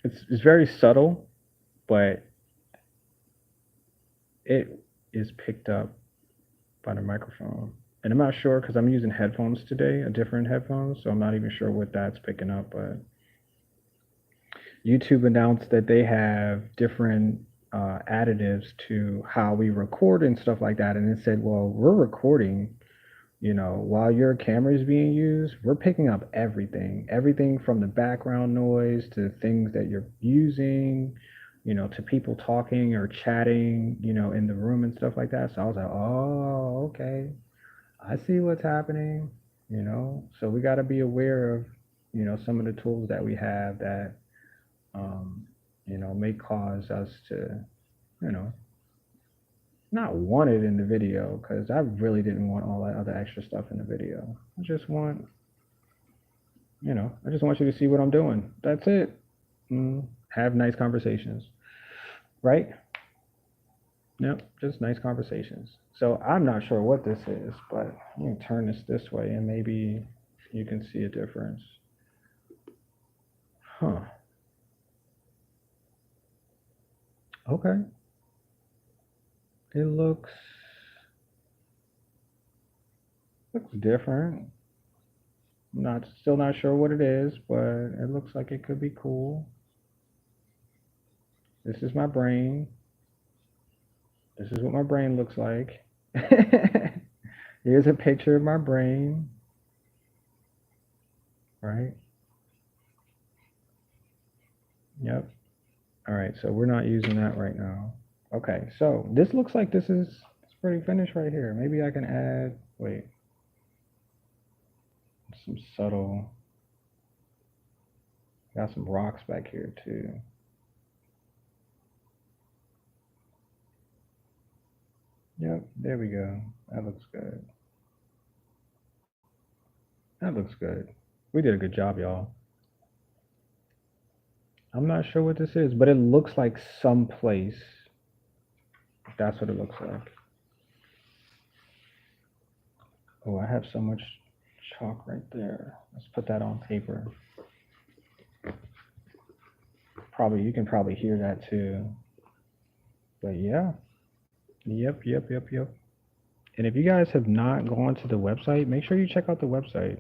It's very subtle, but it is picked up by the microphone. And I'm not sure because I'm using headphones today, a different headphones, so I'm not even sure what that's picking up. But YouTube announced that they have different additives to how we record and stuff like that. And it said, well, we're recording, while your camera is being used, we're picking up everything from the background noise to things that you're using, to people talking or chatting, in the room and stuff like that. So I was like, oh, okay, I see what's happening, So we got to be aware of, some of the tools that we have that, um, may cause us to, you know, not want it in the video, because I really didn't want all that other extra stuff in the video. I just want you to see what I'm doing. That's it. Have nice conversations, right? Yep, just nice conversations. So I'm not sure what this is, but I'm gonna turn this way, and maybe you can see a difference. Huh. Okay. It looks different. Not Still not sure what it is, but it looks like it could be cool. This is my brain. This is what my brain looks like. Here's a picture of my brain, right? Yep. All right, so we're not using that right now. Okay, so this looks like it's pretty finished right here. Maybe I can add, wait, some subtle, got some rocks back here too. Yep, there we go. That looks good. That looks good. We did a good job, y'all. I'm not sure what this is, but it looks like someplace. That's what it looks like. Oh, I have so much chalk right there. Let's put that on paper. Probably you can probably hear that too. But yeah. Yep. And if you guys have not gone to the website, make sure you check out the website.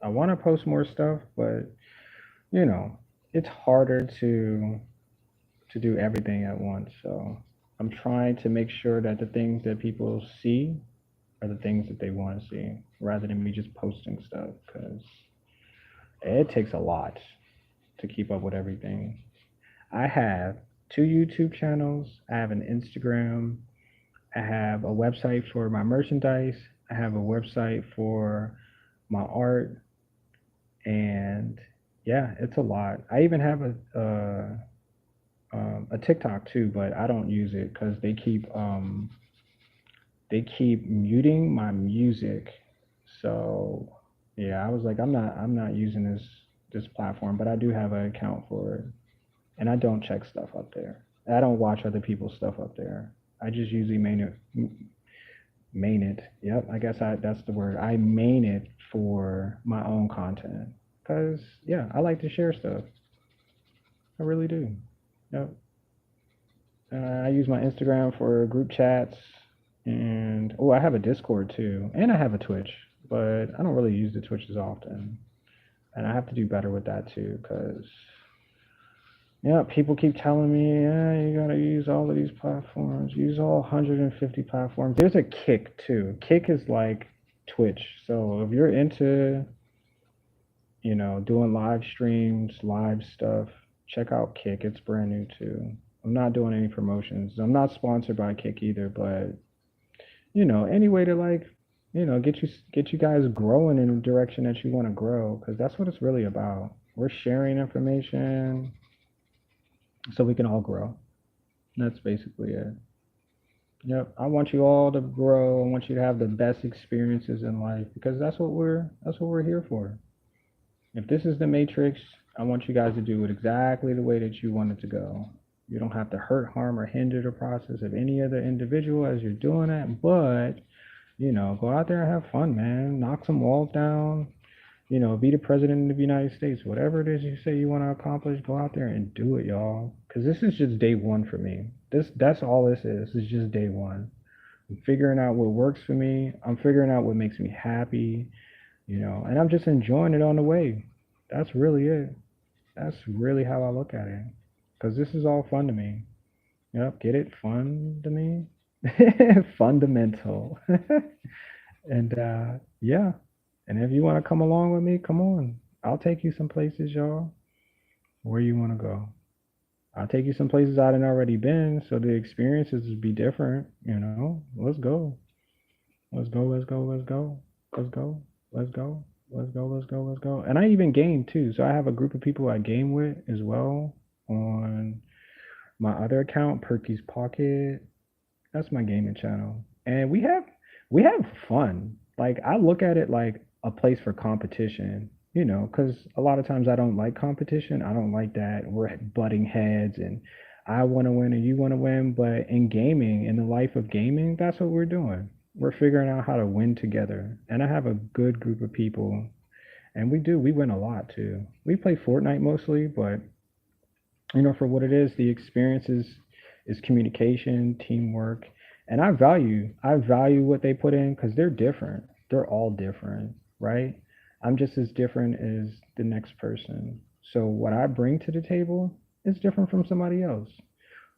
I want to post more stuff, but you know, it's harder to do everything at once. So I'm trying to make sure that the things that people see are the things that they want to see, rather than me just posting stuff, because it takes a lot. to keep up with everything. I have two YouTube channels. I have an Instagram. I have a website for my merchandise. I have a website for my art, and yeah, it's a lot. I even have a TikTok too, but I don't use it because they keep muting my music. So yeah, I was like, I'm not using this platform, but I do have an account for it, and I don't check stuff up there. I don't watch other people's stuff up there. I just usually main it. Yep, I guess that's the word. I main it for my own content. Cause yeah, I like to share stuff. I really do. Yep. I use my Instagram for group chats, and oh, I have a Discord too, and I have a Twitch, but I don't really use the Twitch as often, and I have to do better with that too, cause yeah, people keep telling me, yeah, you gotta use all of these platforms, use all 150 platforms. There's a Kick too. Kick is like Twitch, so if you're into doing live streams, live stuff, check out Kick. It's brand new too. I'm not doing any promotions. I'm not sponsored by Kick either, but any way to like, get you guys growing in the direction that you want to grow, because that's what it's really about. We're sharing information so we can all grow. That's basically it. Yep. I want you all to grow. I want you to have the best experiences in life because that's what we're here for. If this is the matrix, I want you guys to do it exactly the way that you want it to go. You don't have to hurt, harm, or hinder the process of any other individual as you're doing it, but go out there and have fun, man. Knock some walls down. Be the president of the United States. Whatever it is you say you want to accomplish, go out there and do it, y'all. Because this is just day one for me. That's all this is. It's just day one. I'm figuring out what works for me. I'm figuring out what makes me happy, and I'm just enjoying it on the way. That's really it. That's really how I look at it. Because this is all fun to me. Yep, get it? Fun to me? Fundamental. And yeah. And if you want to come along with me, come on. I'll take you some places, y'all. Where you want to go. I'll take you some places I hadn't already been, so the experiences would be different. Let's go. Let's go, let's go, let's go. Let's go. Let's go. Let's go, let's go, let's go. And I even game too. So I have a group of people I game with as well on my other account, Perky's Pocket. That's my gaming channel. And we have fun. Like I look at it like a place for competition, because a lot of times I don't like competition. I don't like that we're butting heads and I want to win and you want to win. But in gaming, in the life of gaming, that's what we're doing. We're figuring out how to win together. And I have a good group of people, and we win a lot too. We play Fortnite mostly, but for what it is, the experience is communication, teamwork, and I value what they put in because they're different. They're all different, right? I'm just as different as the next person. So what I bring to the table is different from somebody else.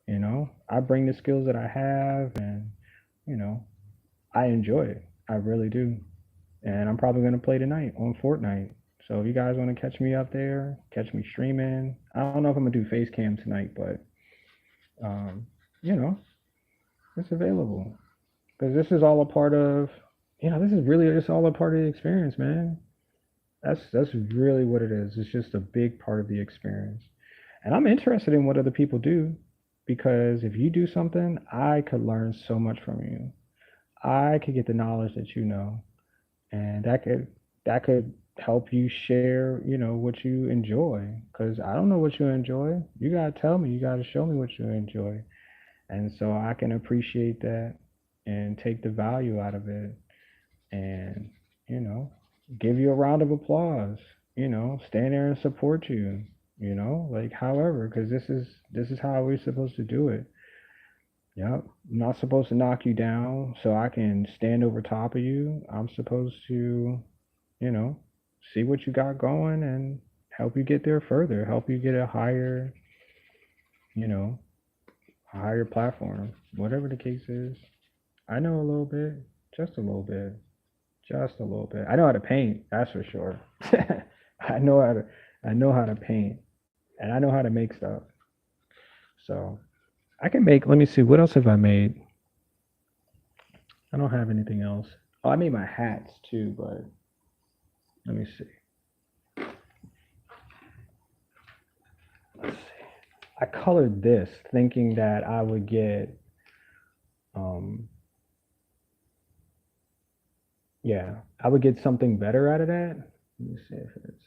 I bring the skills that I have, and you know, I enjoy it. I really do. And I'm probably gonna play tonight on Fortnite. So if you guys want to catch me up there, catch me streaming. I don't know if I'm gonna do face cam tonight, but um, you know, it's available because this is all a part of. This is really just all a part of the experience, man. That's really what it is. It's just a big part of the experience. And I'm interested in what other people do because if you do something, I could learn so much from you. I could get the knowledge that you know, and that could help you share, what you enjoy. Because I don't know what you enjoy. You gotta tell me. You gotta show me what you enjoy, and so I can appreciate that and take the value out of it, and you know, give you a round of applause. Stand there and support you. Like however, because this is how we're supposed to do it. Yep. I'm not supposed to knock you down so I can stand over top of you. I'm supposed to, you know, see what you got going and help you get there further, help you get a higher, you know, higher platform, whatever the case is. I know a little bit, just a little bit, just a little bit. I know how to paint, that's for sure. I know how to I know how to paint. and I know how to make stuff. So I can make. Let me see. What else have I made? I don't have anything else. Oh, I made my hats too, but let me see. Let's see. I colored this thinking that I would get, um, yeah, I would get something better out of that. Let me see if it's,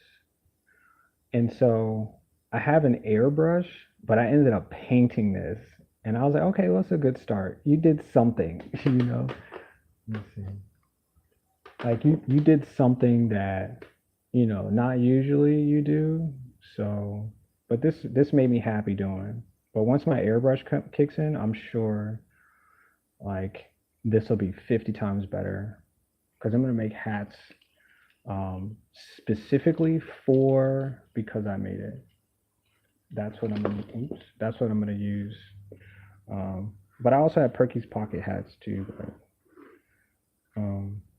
and so I have an airbrush, but I ended up painting this, and I was like, okay, well, that's a good start. You did something, you know. Let me see. Like you did something that, not usually you do. So, but this made me happy doing. But once my airbrush kicks in, I'm sure like this will be 50 times better because I'm gonna make hats specifically for because I made it. That's what I'm gonna. Oops, that's what I'm gonna use. But I also have Perky's pocket hats too. But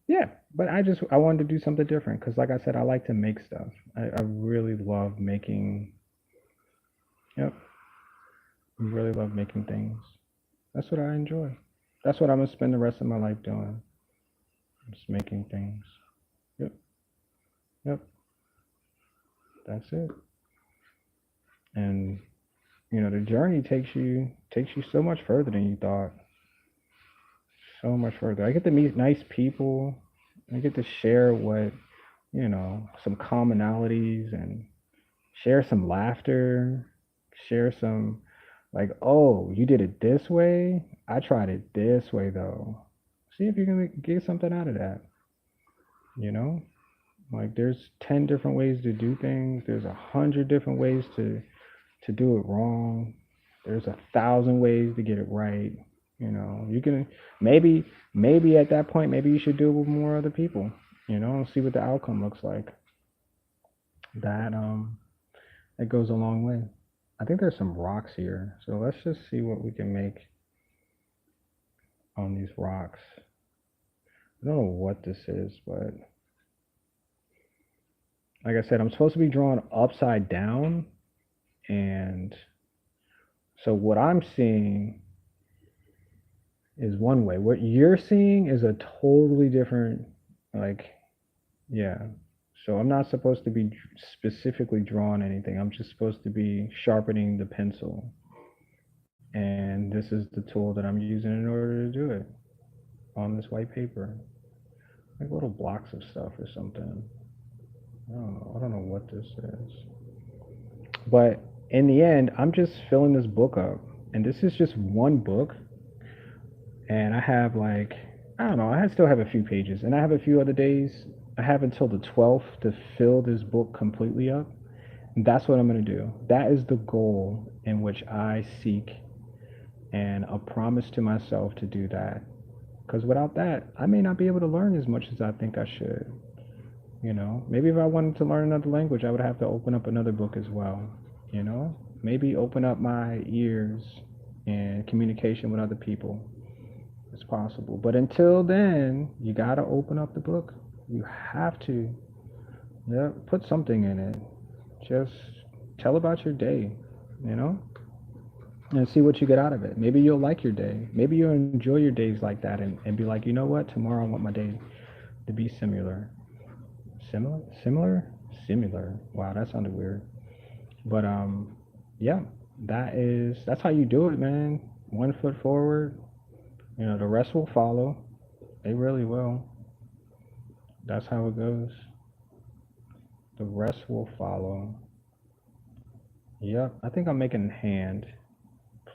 yeah, but I wanted to do something different because, like I said, I like to make stuff. I really love making. Yep, I really love making things. That's what I enjoy. That's what I'm gonna spend the rest of my life doing. Just making things. Yep, yep. That's it. And the journey takes you so much further than you thought. So much further. I get to meet nice people. I get to share some commonalities and share some laughter, share some like, oh, you did it this way. I tried it this way though. See if you can get something out of that. You know, like there's 10 different ways to do things. There's 100 different ways to do it wrong. There's 1,000 ways to get it right. You can maybe at that point, maybe you should do it with more other people. And see what the outcome looks like. That goes a long way. I think there's some rocks here, so let's just see what we can make on these rocks. I don't know what this is, but like I said, I'm supposed to be drawing upside down, and so what I'm seeing is one way. What you're seeing is a totally different, like, yeah. So I'm not supposed to be specifically drawing anything. I'm just supposed to be sharpening the pencil. And this is the tool that I'm using in order to do it on this white paper. Like little blocks of stuff or something. I don't know. I don't know what this is. But in the end, I'm just filling this book up. And this is just one book. And I have like, I don't know, I still have a few pages. And I have a few other days. I have until the 12th to fill this book completely up. And that's what I'm going to do. That is the goal in which I seek and a promise to myself to do that. Because without that, I may not be able to learn as much as I think I should. Maybe if I wanted to learn another language, I would have to open up another book as well. Maybe open up my ears and communication with other people. It's possible. But until then, you got to open up the book. You have to. Yeah, put something in it. Just tell about your day, you know? And see what you get out of it. Maybe you'll like your day. Maybe you'll enjoy your days like that and be like, you know what? Tomorrow I want my day to be similar. Similar? Similar? Similar. Wow, that sounded weird. But yeah, that's how you do it, man. One foot forward. The rest will follow. They really will. That's how it goes. The rest will follow. Yep, I think I'm making hand.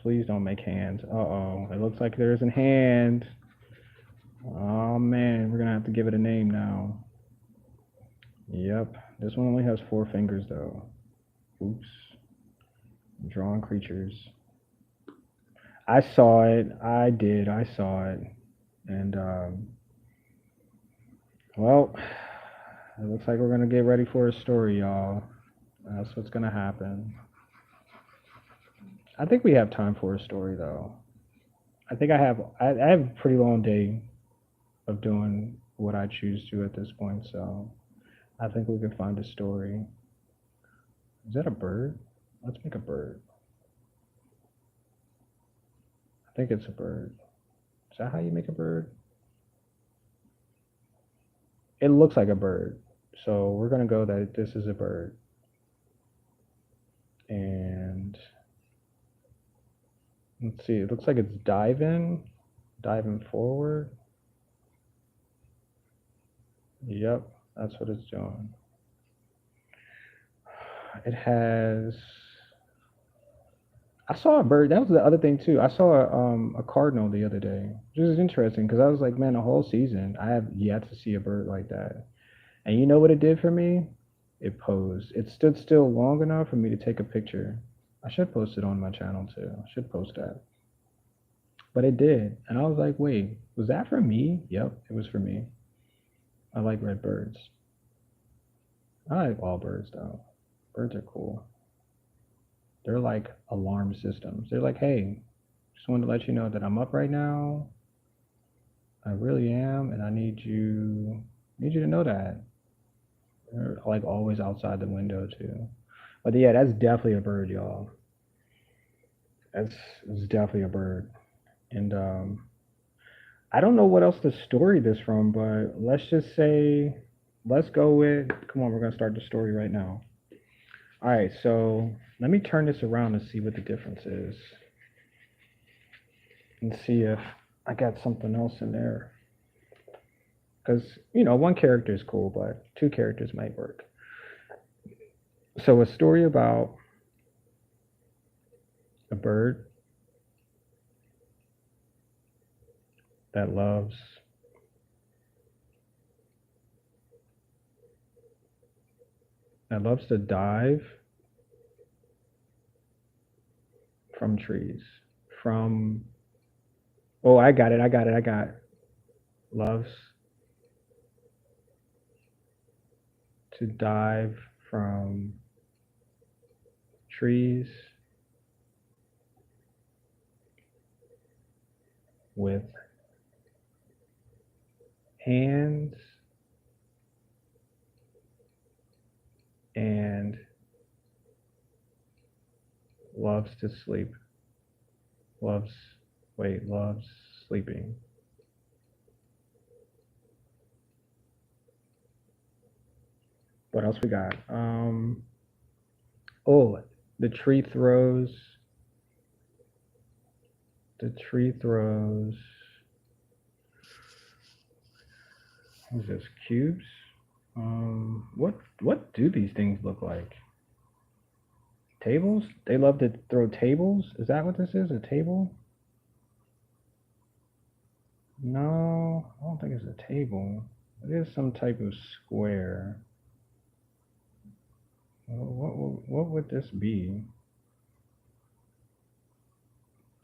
Please don't make hands. Uh-oh, it looks like there's a hand. Oh man, we're gonna have to give it a name now. Yep, this one only has 4 fingers though. Oops. Drawing creatures. I saw it. I did. I saw it. And well, it looks like we're gonna get ready for a story, y'all. That's what's gonna happen. I think we have time for a story though. I think I have a pretty long day of doing what I choose to at this point, so I think we can find a story. Is that a bird? Let's make a bird. I think it's a bird. Is that how you make a bird? It looks like a bird. So we're going to go that this is a bird. And let's see, it looks like it's diving forward. Yep, that's what it's doing. It has. I saw a bird. That was the other thing too. I saw a cardinal the other day, which is interesting because I was like, man, the whole season I have yet to see a bird like that. And you know what it did for me? It posed. It stood still long enough for me to take a picture. I should post it on my channel too. I should post that. But it did, and I was like, wait, was that for me? Yep, it was for me. I like red birds. I like all birds though. Birds are cool. They're like alarm systems. They're like, hey, just wanted to let you know that I'm up right now. I really am, and I need you to know that. They're like always outside the window too. But yeah, that's definitely a bird, y'all. That's definitely a bird. And I don't know what else to story this from, but let's just say let's go with come on, we're gonna start the story right now. All right, so let me turn this around and see what the difference is. And see if I got something else in there. Because, you know, one character is cool, but two characters might work. So, a story about a bird that loves to dive from trees. From oh, I got it. Loves to dive from trees with hands and loves to sleep. Loves, loves sleeping. What else we got? Oh, the tree throws, the tree throws, what is this, cubes? What do these things look like? Tables? They love to throw tables? Is that what this is? A table? No, I don't think it's a table. It is some type of square. What would this be?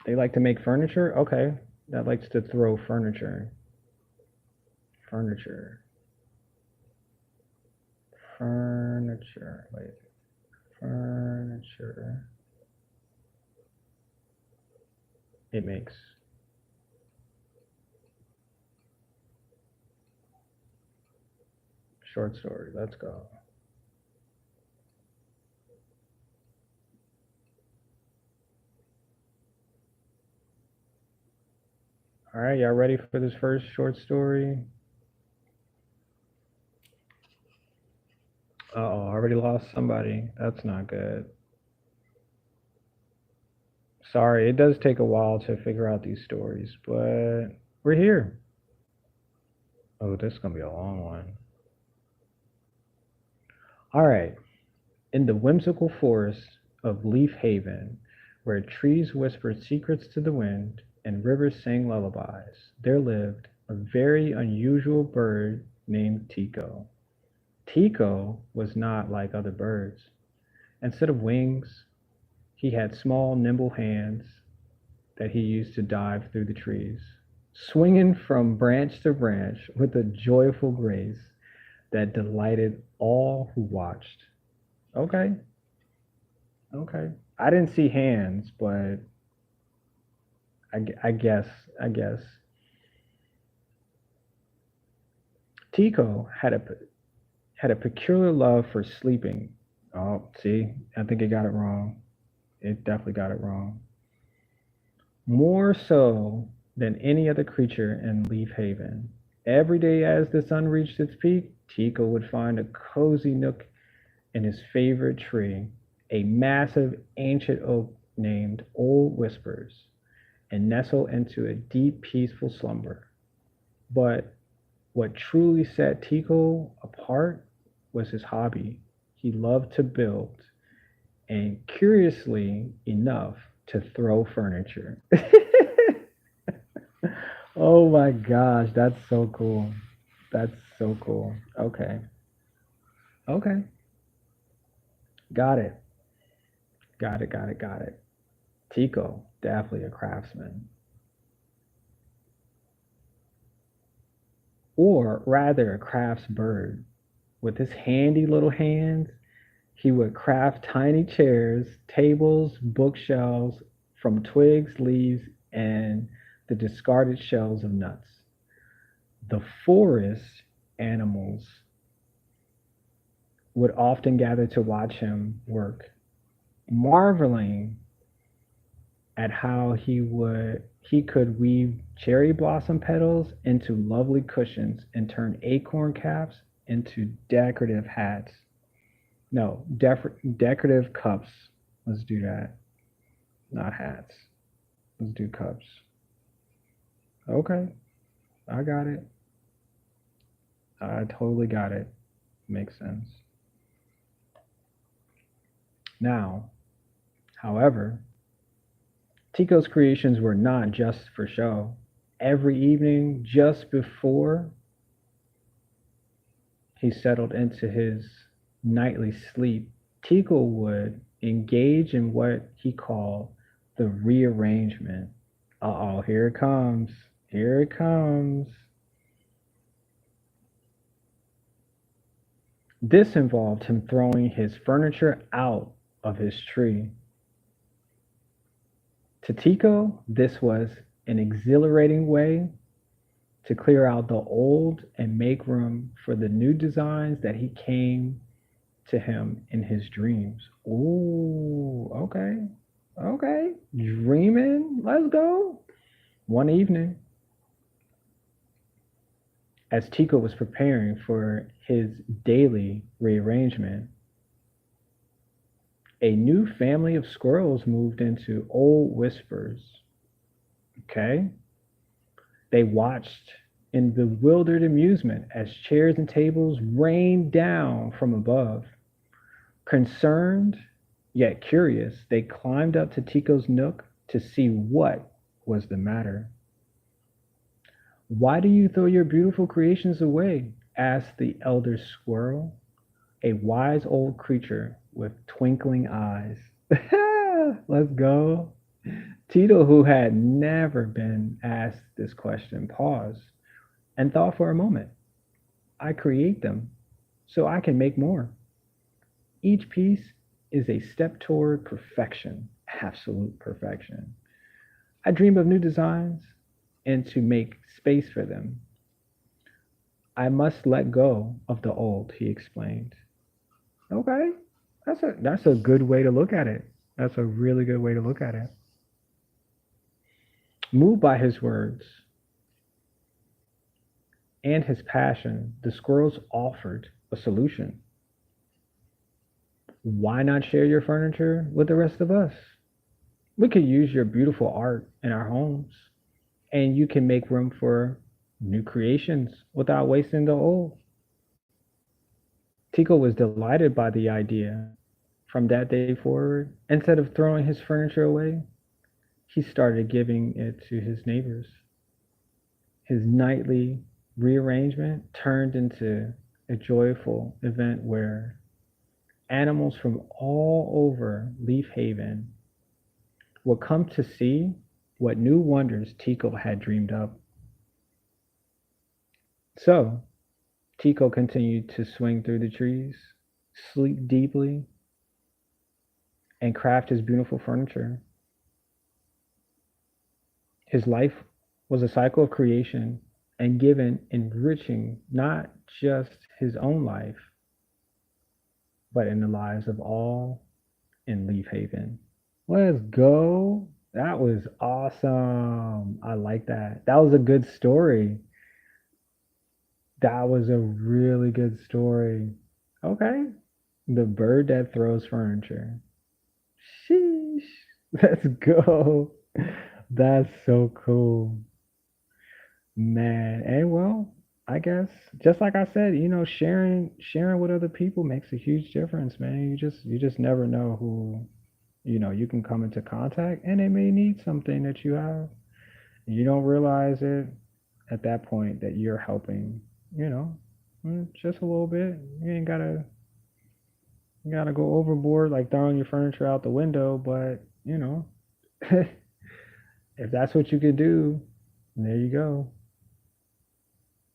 They like to make furniture? Okay. That likes to throw furniture. Furniture. Furniture. Wait. Furniture. It makes. Short story. Let's go. All right, y'all ready for this first short story? Uh-oh, I already lost somebody. That's not good. Sorry, it does take a while to figure out these stories, but we're here. Oh, this is gonna be a long one. All right. In the whimsical forest of Leaf Haven, where trees whispered secrets to the wind and rivers sang lullabies, there lived a very unusual bird named Tico. Tico was not like other birds. Instead of wings, he had small, nimble hands that he used to dive through the trees, swinging from branch to branch with a joyful grace that delighted all who watched. Okay, okay. I didn't see hands, but I guess, I guess. Tico had a peculiar love for sleeping. Oh, see, I think I got it wrong. It definitely got it wrong. More so than any other creature in Leaf Haven. Every day as the sun reached its peak, Tico would find a cozy nook in his favorite tree, a massive ancient oak named Old Whispers, and nestle into a deep, peaceful slumber. But what truly set Tico apart was his hobby. He loved to build, and curiously enough, to throw furniture. Oh my gosh, that's so cool. That's so cool. Okay. Okay. Got it. Got it. Got it. Got it. Tico, definitely a craftsman. Or rather, a crafts bird. With his handy little hands, he would craft tiny chairs, tables, bookshelves from twigs, leaves, and the discarded shells of nuts. The forest animals would often gather to watch him work, marveling at how he could weave cherry blossom petals into lovely cushions and turn acorn caps into decorative hats. No, decorative cups. Let's do that. Not hats. Let's do cups. Okay, I got it. I totally got it. Makes sense. Now, however, Tico's creations were not just for show. Every evening, just before he settled into his nightly sleep, Tico would engage in what he called the rearrangement. Uh oh, here it comes. Here it comes. This involved him throwing his furniture out of his tree. To Tico, this was an exhilarating way to clear out the old and make room for the new designs that he came to him in his dreams. Ooh, okay, okay. Dreaming, let's go. One evening, as Tico was preparing for his daily rearrangement, a new family of squirrels moved into Old Whispers. Okay? They watched in bewildered amusement as chairs and tables rained down from above. Concerned, yet curious, they climbed up to Tico's nook to see what was the matter. Why do you throw your beautiful creations away? Asked the elder squirrel, a wise old creature with twinkling eyes. Let's go. Tito, who had never been asked this question, paused and thought for a moment. I create them so I can make more. Each piece is a step toward perfection, absolute perfection. I dream of new designs, and to make space for them, I must let go of the old, he explained. Okay, that's a good way to look at it. That's a really good way to look at it. Moved by his words and his passion, the squirrels offered a solution. Why not share your furniture with the rest of us? We could use your beautiful art in our homes, and you can make room for new creations without wasting the old. Tico was delighted by the idea. From that day forward, instead of throwing his furniture away, he started giving it to his neighbors. His nightly rearrangement turned into a joyful event where animals from all over Leaf Haven would come to see what new wonders Tico had dreamed up. So, Tico continued to swing through the trees, sleep deeply, and craft his beautiful furniture. His life was a cycle of creation and given enriching not just his own life, but in the lives of all in Leaf Haven. Let's go. That was awesome. I like that. That was a good story. That was a really good story. Okay. The bird that throws furniture. Sheesh. Let's go. That's so cool. Man. And well, I guess just like I said, sharing with other people makes a huge difference, man. You just never know who, you can come into contact and they may need something that you have. You don't realize it at that point that you're helping, you know, just a little bit. You ain't gotta go overboard like throwing your furniture out the window, but if that's what you could do, there you go.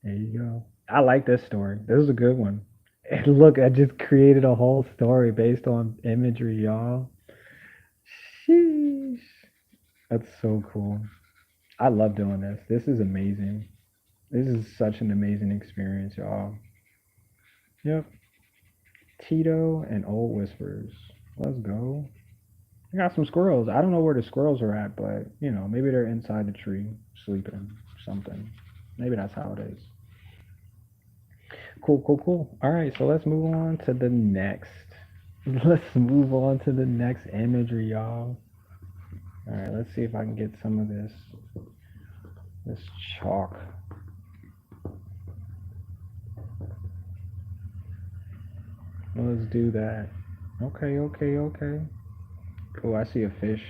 There you go. I like this story. This is a good one. And look, I just created a whole story based on imagery, y'all. Sheesh. That's so cool. I love doing this. This is amazing. This is such an amazing experience, y'all. Yep. Tito and Old Whispers. Let's go. I got some squirrels. I don't know where the squirrels are at, but maybe they're inside the tree sleeping, something. Maybe that's how it is. Cool, cool, cool. All right, so let's move on to the next. Let's move on to the next imagery, y'all. All right, let's see if I can get some of this chalk. Let's do that. Okay, okay, okay. Oh, I see a fish.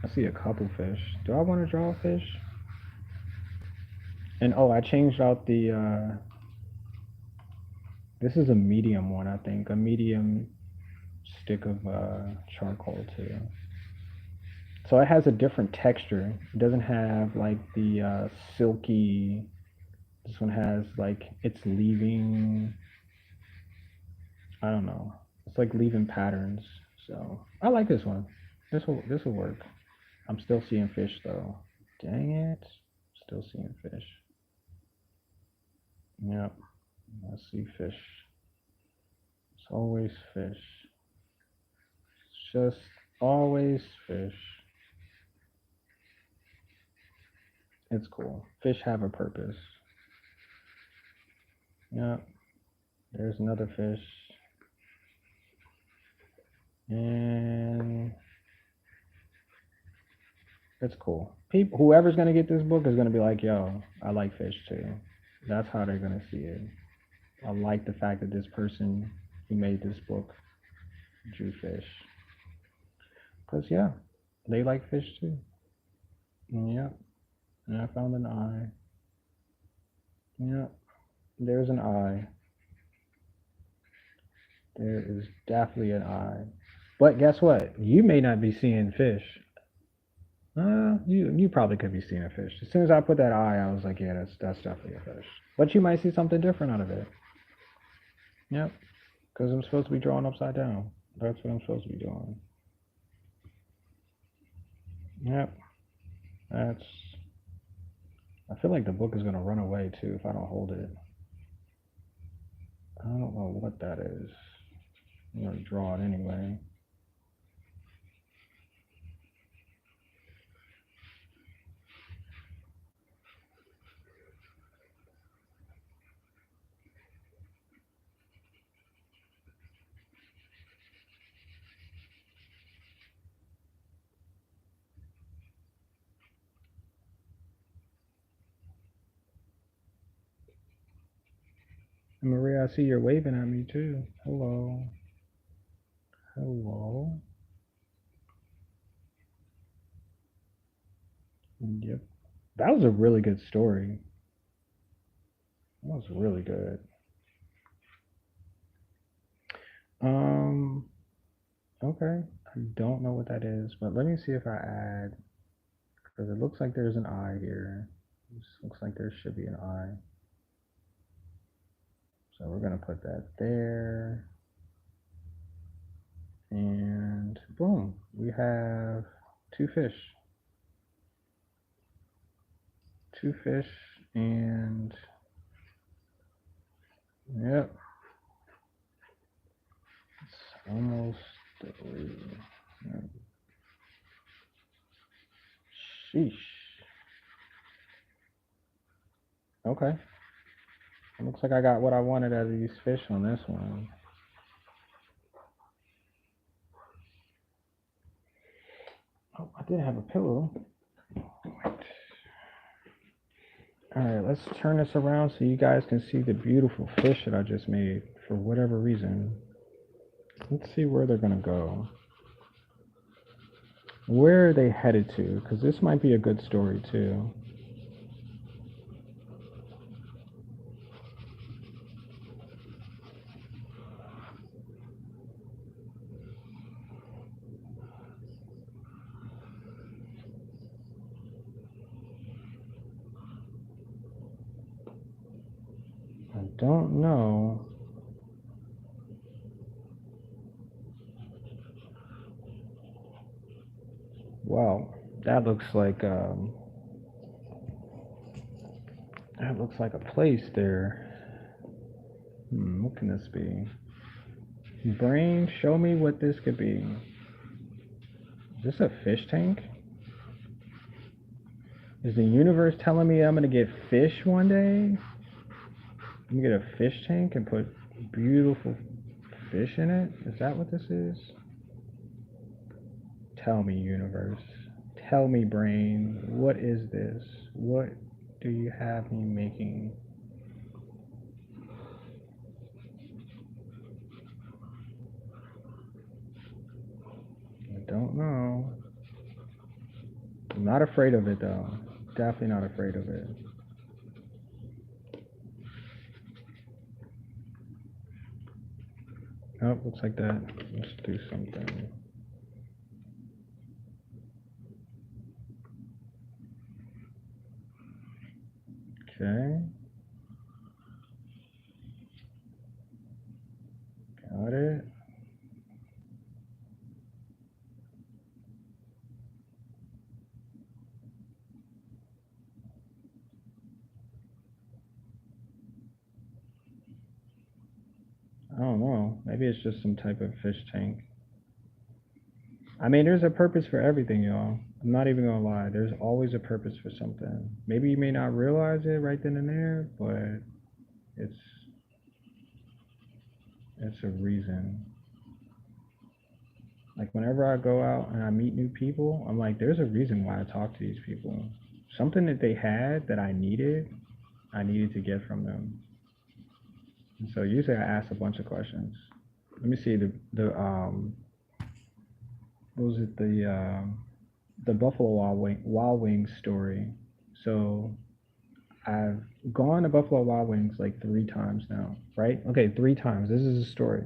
I see a couple fish. Do I want to draw a fish? And oh, I changed out the. This is a medium one, I think. A medium stick of charcoal too. So it has a different texture. It doesn't have like the silky. This one has like it's leaving. I don't know. It's like leaving patterns. So I like this one. This will work. I'm still seeing fish though. Dang it. Still seeing fish. Yep. I see fish. It's always fish. It's just always fish. It's cool. Fish have a purpose. Yep. There's another fish. And it's cool. People, whoever's gonna get this book is gonna be like, "Yo, I like fish too." That's how they're gonna see it. I like the fact that this person who made this book drew fish, cause yeah, they like fish too. Yep. And I found an eye. Yep. There's an eye. There is definitely an eye. But guess what? You may not be seeing fish. You probably could be seeing a fish. As soon as I put that eye, I was like, yeah, that's definitely a fish. But you might see something different out of it. Yep, because I'm supposed to be drawing upside down. That's what I'm supposed to be doing. Yep, that's. I feel like the book is gonna run away too if I don't hold it. I don't know what that is. I'm gonna draw it anyway. And Maria, I see you're waving at me too. Hello, hello. Yep, that was a really good story. That was really good. Um, okay. I don't know what that is, but let me see if I add, because it looks like there's an eye here. This looks like there should be an eye. So we're gonna put that there. And boom, we have two fish. Two fish and yep, it's almost three. Yep. Sheesh. Okay. It looks like I got what I wanted out of these fish on this one. Oh, I did have a pillow. All right, let's turn this around so you guys can see the beautiful fish that I just made for whatever reason. Let's see where they're gonna go. Where are they headed to? Because this might be a good story too. I don't know. Wow, that looks like a place there. What can this be? Brain, show me what this could be. Is this a fish tank? Is the universe telling me I'm gonna get fish one day? I'm gonna get a fish tank and put beautiful fish in it? Is that what this is? Tell me, universe. Tell me, brain. What is this? What do you have me making? I don't know. I'm not afraid of it though. Definitely not afraid of it. Oh, looks like that. Let's do something. Okay. Got it. I don't know. Maybe it's just some type of fish tank. I mean, there's a purpose for everything, y'all. I'm not even gonna lie. There's always a purpose for something. Maybe you may not realize it right then and there, but it's it's a reason. Like whenever I go out and I meet new people, I'm like, there's a reason why I talk to these people. Something that they had that I needed to get from them. And so usually I ask a bunch of questions. Let me see the what was it the Buffalo Wild Wings story. So I've gone to Buffalo Wild Wings like 3 times now, right? Okay, 3 times. This is a story.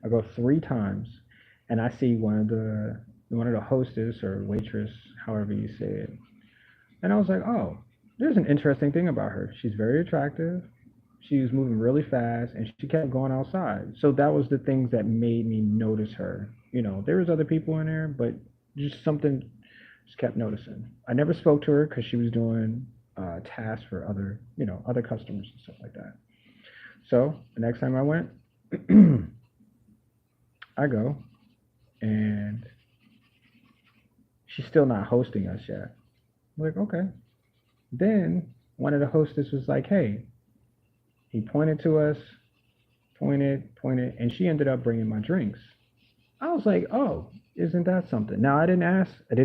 I go 3 times, and I see one of the hostess or waitress, however you say it, and I was like, oh, there's an interesting thing about her. She's very attractive. She was moving really fast, and she kept going outside. So that was the things that made me notice her. There was other people in there, but just something just kept noticing. I never spoke to her because she was doing tasks for other customers and stuff like that. So the next time I went, I go, and she's still not hosting us yet. I'm like, okay. Then one of the hostess was like, hey, he pointed to us, pointed, and she ended up bringing my drinks. I was like, oh, isn't that something? Now I didn't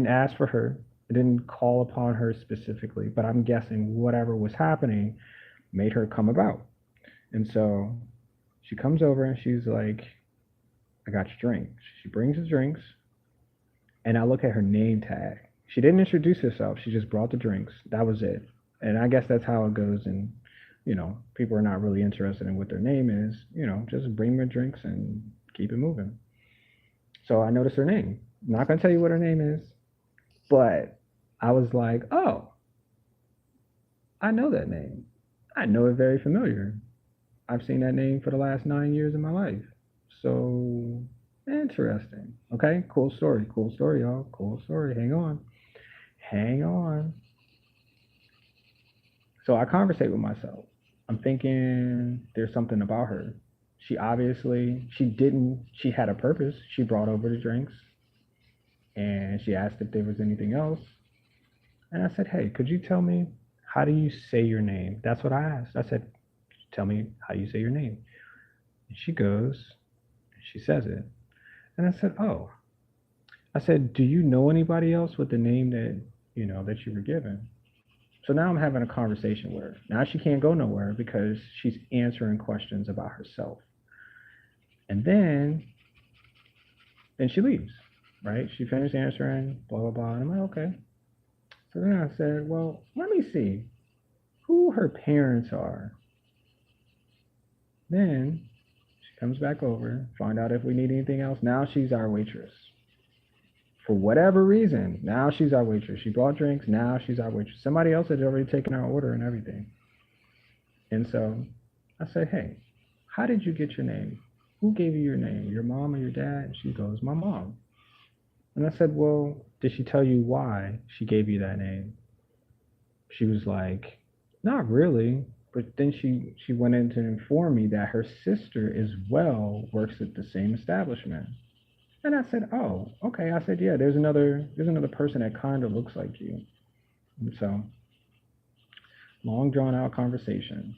ask for her. I didn't call upon her specifically, but I'm guessing whatever was happening made her come about. And so she comes over and she's like, I got your drink. She brings the drinks, and I look at her name tag. She didn't introduce herself. She just brought the drinks. That was it. And I guess that's how it goes. And people are not really interested in what their name is. Just bring their drinks and keep it moving. So I noticed her name. I'm not gonna tell you what her name is, but I was like, oh, I know that name. I know it very familiar. I've seen that name for the last 9 years of my life. So interesting. Okay, cool story. Cool story, y'all. Cool story. Hang on. Hang on. So I conversate with myself. I'm thinking there's something about her. She didn't, she had a purpose. She brought over the drinks and she asked if there was anything else. And I said, hey, could you tell me, how do you say your name? That's what I asked. I said, tell me how you say your name. And she goes, she says it. And I said, oh, I said, do you know anybody else with the name that, that you were given? So now I'm having a conversation with her. Now she can't go nowhere because she's answering questions about herself. And then she leaves, right? She finished answering, blah, blah, blah. And I'm like, okay. So then I said, well, let me see who her parents are. Then she comes back over, find out if we need anything else. Now she's our waitress. For whatever reason, now she's our waitress. She brought drinks, now she's our waitress. Somebody else had already taken our order and everything. And so I said, hey, how did you get your name? Who gave you your name? Your mom or your dad? And she goes, my mom. And I said, well, did she tell you why she gave you that name? She was like, not really. But then she went in to inform me that her sister as well works at the same establishment. And I said, oh, okay. I said, yeah, there's another person that kind of looks like you. And so, long drawn out conversation.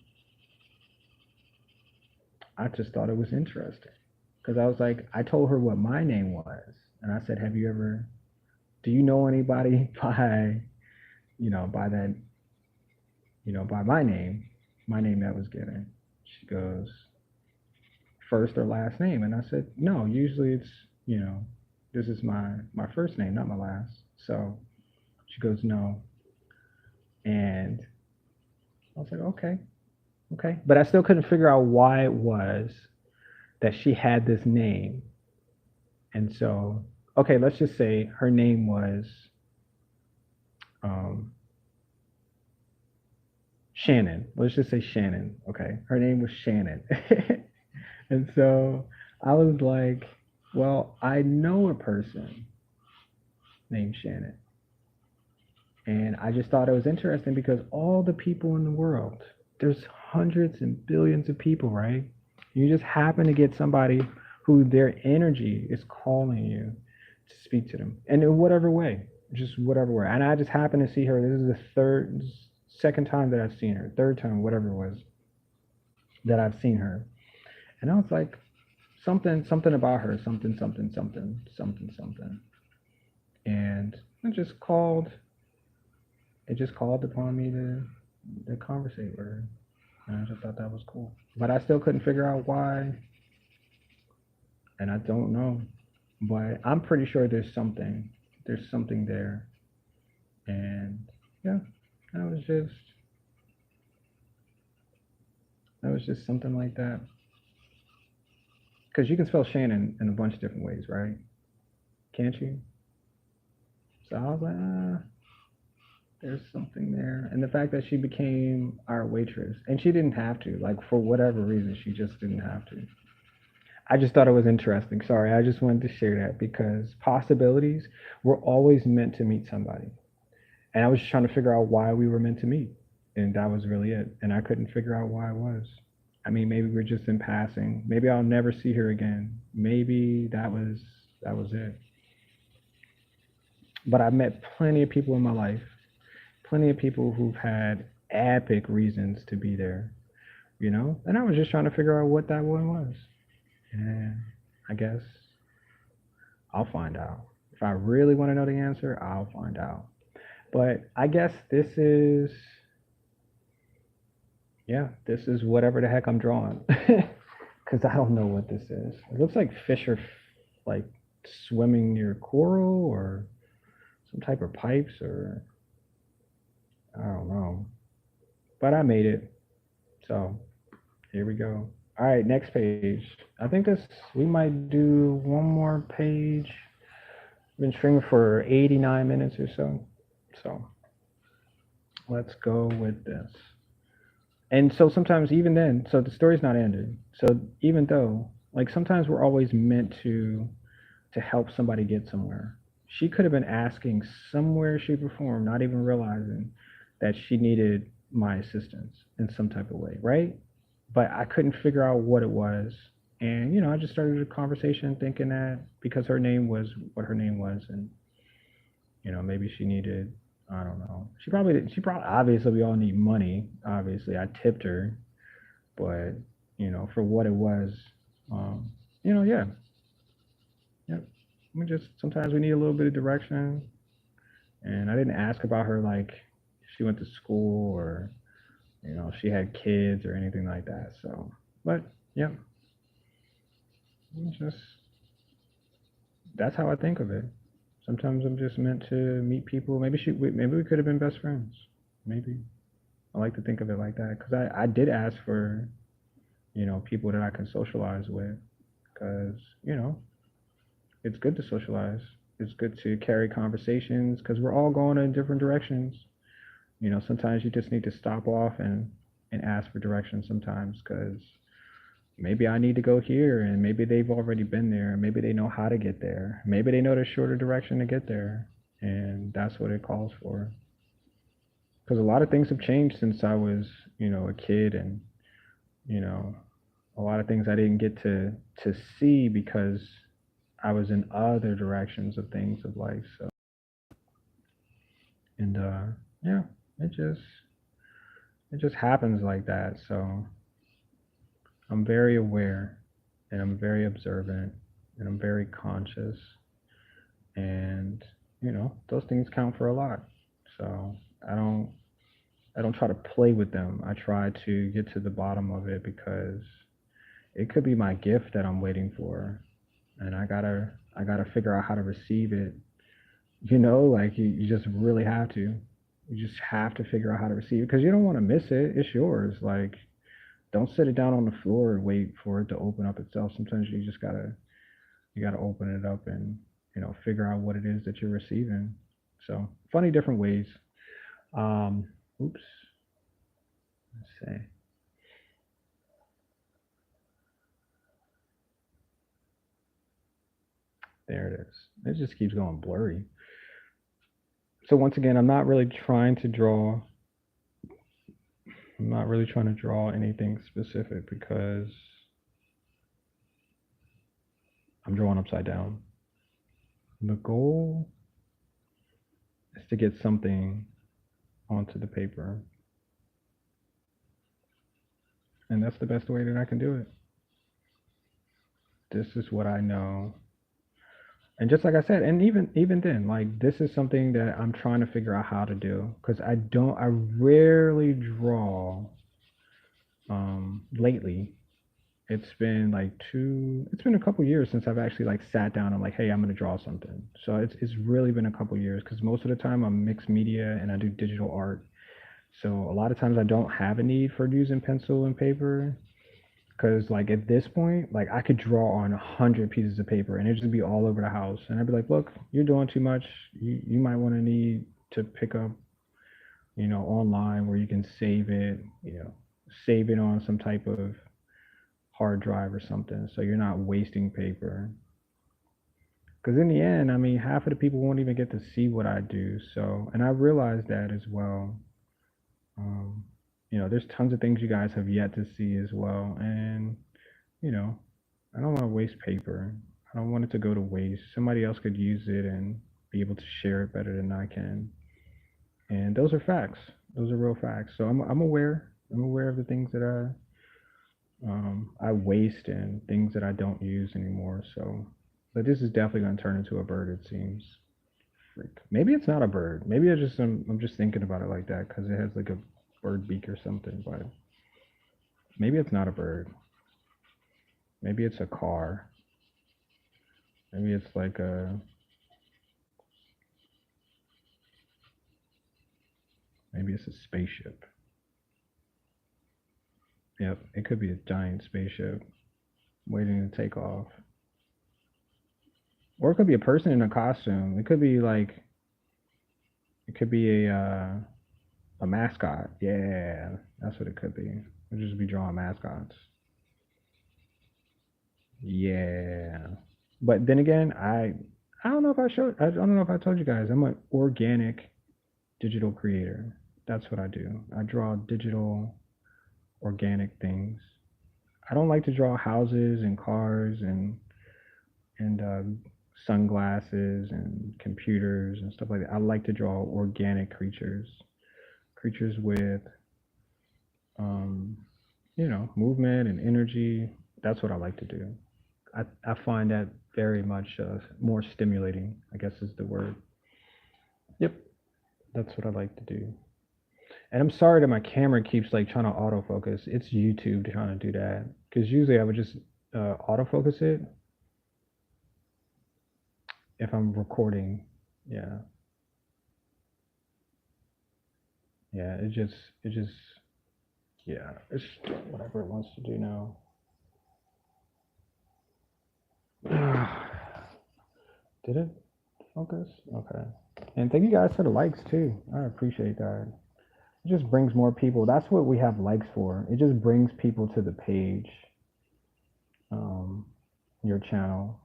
I just thought it was interesting because I was like, I told her what my name was, and I said, do you know anybody by that, by my name that was given? She goes, first or last name, and I said, no, usually it's, you know, this is my first name, not my last. So she goes, no, and I was like, okay, okay, but I still couldn't figure out why it was that she had this name. And so, okay, let's just say her name was um, Shannon. Let's just say Shannon. Okay, her name was Shannon. And so I was like, well, I know a person named Shannon. And I just thought it was interesting because all the people in the world, there's hundreds and billions of people, right? You just happen to get somebody who their energy is calling you to speak to them. And in whatever way, just whatever way. And I just happened to see her. This is second time that I've seen her, third time, whatever it was, that I've seen her. And I was like, something about her, something. And it just called upon me to conversate with her. And I just thought that was cool. But I still couldn't figure out why, and I don't know. But I'm pretty sure there's something there. And yeah, that was just something like that. Because you can spell Shannon in a bunch of different ways, right? Can't you? So I was like, there's something there. And the fact that she became our waitress, and she didn't have to, like, for whatever reason, she just didn't have to. I just thought it was interesting. Sorry, I just wanted to share that because possibilities, we're always meant to meet somebody. And I was just trying to figure out why we were meant to meet. And that was really it. And I couldn't figure out why it was. I mean, maybe we're just in passing. Maybe I'll never see her again. Maybe that was it. But I've met plenty of people in my life, plenty of people who've had epic reasons to be there, And I was just trying to figure out what that one was. And I guess I'll find out. If I really want to know the answer, I'll find out. But I guess this is whatever the heck I'm drawing. Because I don't know what this is. It looks like fish are like swimming near coral or some type of pipes or I don't know. But I made it. So here we go. All right, next page. I think we might do one more page. Been streaming for 89 minutes or so. So let's go with this. And so sometimes even then, so the story's not ended. So even though, like sometimes we're always meant to help somebody get somewhere. She could have been asking somewhere, shape, or form, not even realizing that she needed my assistance in some type of way, right? But I couldn't figure out what it was. And, I just started a conversation thinking that because her name was what her name was, and, maybe she needed I don't know. She probably obviously we all need money. Obviously, I tipped her, but for what it was, um, yeah, yeah. We just sometimes we need a little bit of direction, and I didn't ask about her like if she went to school or she had kids or anything like that. So, but yeah, just that's how I think of it. Sometimes I'm just meant to meet people. Maybe we could have been best friends. Maybe I like to think of it like that because I did ask for people that I can socialize with because it's good to socialize. It's good to carry conversations because we're all going in different directions. Sometimes you just need to stop off and ask for directions sometimes because maybe I need to go here and maybe they've already been there. Maybe they know how to get there. Maybe they know the shorter direction to get there. And that's what it calls for. Because a lot of things have changed since I was, a kid and, you know, a lot of things I didn't get to see because I was in other directions of things of life. So, and yeah, it just it just happens like that. So I'm very aware and I'm very observant and I'm very conscious and those things count for a lot. So I don't I don't try to play with them. I try to get to the bottom of it because it could be my gift that I'm waiting for, and I gotta figure out how to receive it. Like you just really have to. You just have to figure out how to receive it because you don't want to miss it. It's yours. Like don't sit it down on the floor and wait for it to open up itself. Sometimes you gotta open it up and figure out what it is that you're receiving. So funny different ways. Um, oops. Let's see. There it is. It just keeps going blurry. So once again, I'm not really trying to draw anything specific because I'm drawing upside down. The goal is to get something onto the paper, and that's the best way that I can do it. This is what I know. And just like I said, and even then, like this is something that I'm trying to figure out how to do because I rarely draw lately. It's been a couple years since I've actually like sat down and like, hey, I'm gonna draw something. So it's really been a couple years because most of the time I'm mixed media and I do digital art. So a lot of times I don't have a need for using pencil and paper because like at this point, like I could draw on 100 pieces of paper and it'd just be all over the house. And I'd be like, look, you're doing too much. You might want to need to pick up, online where you can save it on some type of hard drive or something so you're not wasting paper. Because in the end, I mean, half of the people won't even get to see what I do. So, and I realize that as well. Um, there's tons of things you guys have yet to see as well. And, you know, I don't want to waste paper. I don't want it to go to waste. Somebody else could use it and be able to share it better than I can. And those are facts. Those are real facts. So I'm aware. I'm aware of the things that I waste and things that I don't use anymore. So, but this is definitely going to turn into a bird. It seems. Freak. Maybe it's not a bird. Maybe I'm just thinking about it like that because it has like a bird beak or something. But maybe it's not a bird. Maybe it's a car. Maybe it's like a maybe it's a spaceship. Yep, it could be a giant spaceship waiting to take off. Or it could be a person in a costume. It could be a mascot. Yeah, that's what it could be. We'll just be drawing mascots. Yeah. But then again, I don't know if I don't know if I told you guys, I'm an organic digital creator. That's what I do. I draw digital organic things. I don't like to draw houses and cars and sunglasses and computers and stuff like that. I like to draw organic creatures with, um, movement and energy. That's what I like to do. I find that very much more stimulating, I guess is the word. Yep, that's what I like to do. And I'm sorry that my camera keeps like trying to autofocus. It's YouTube trying to do that. Because usually I would just autofocus it if I'm recording. Yeah, yeah. It just, yeah. It's whatever it wants to do now. Did it focus? Okay. And thank you guys for the likes too. I appreciate that. It just brings more people. That's what we have likes for. It just brings people to the page, um, your channel.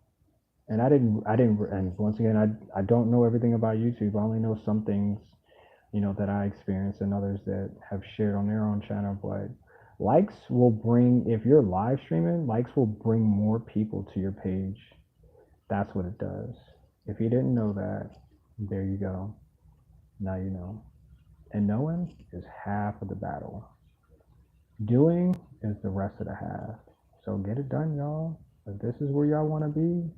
And and once again, I don't know everything about YouTube. I only know some things, that I experienced and others that have shared on their own channel. But likes will bring, if you're live streaming, likes will bring more people to your page. That's what it does. If you didn't know that, there you go. Now you know. And knowing is half of the battle. Doing is the rest of the half. So get it done, y'all. If this is where y'all want to be,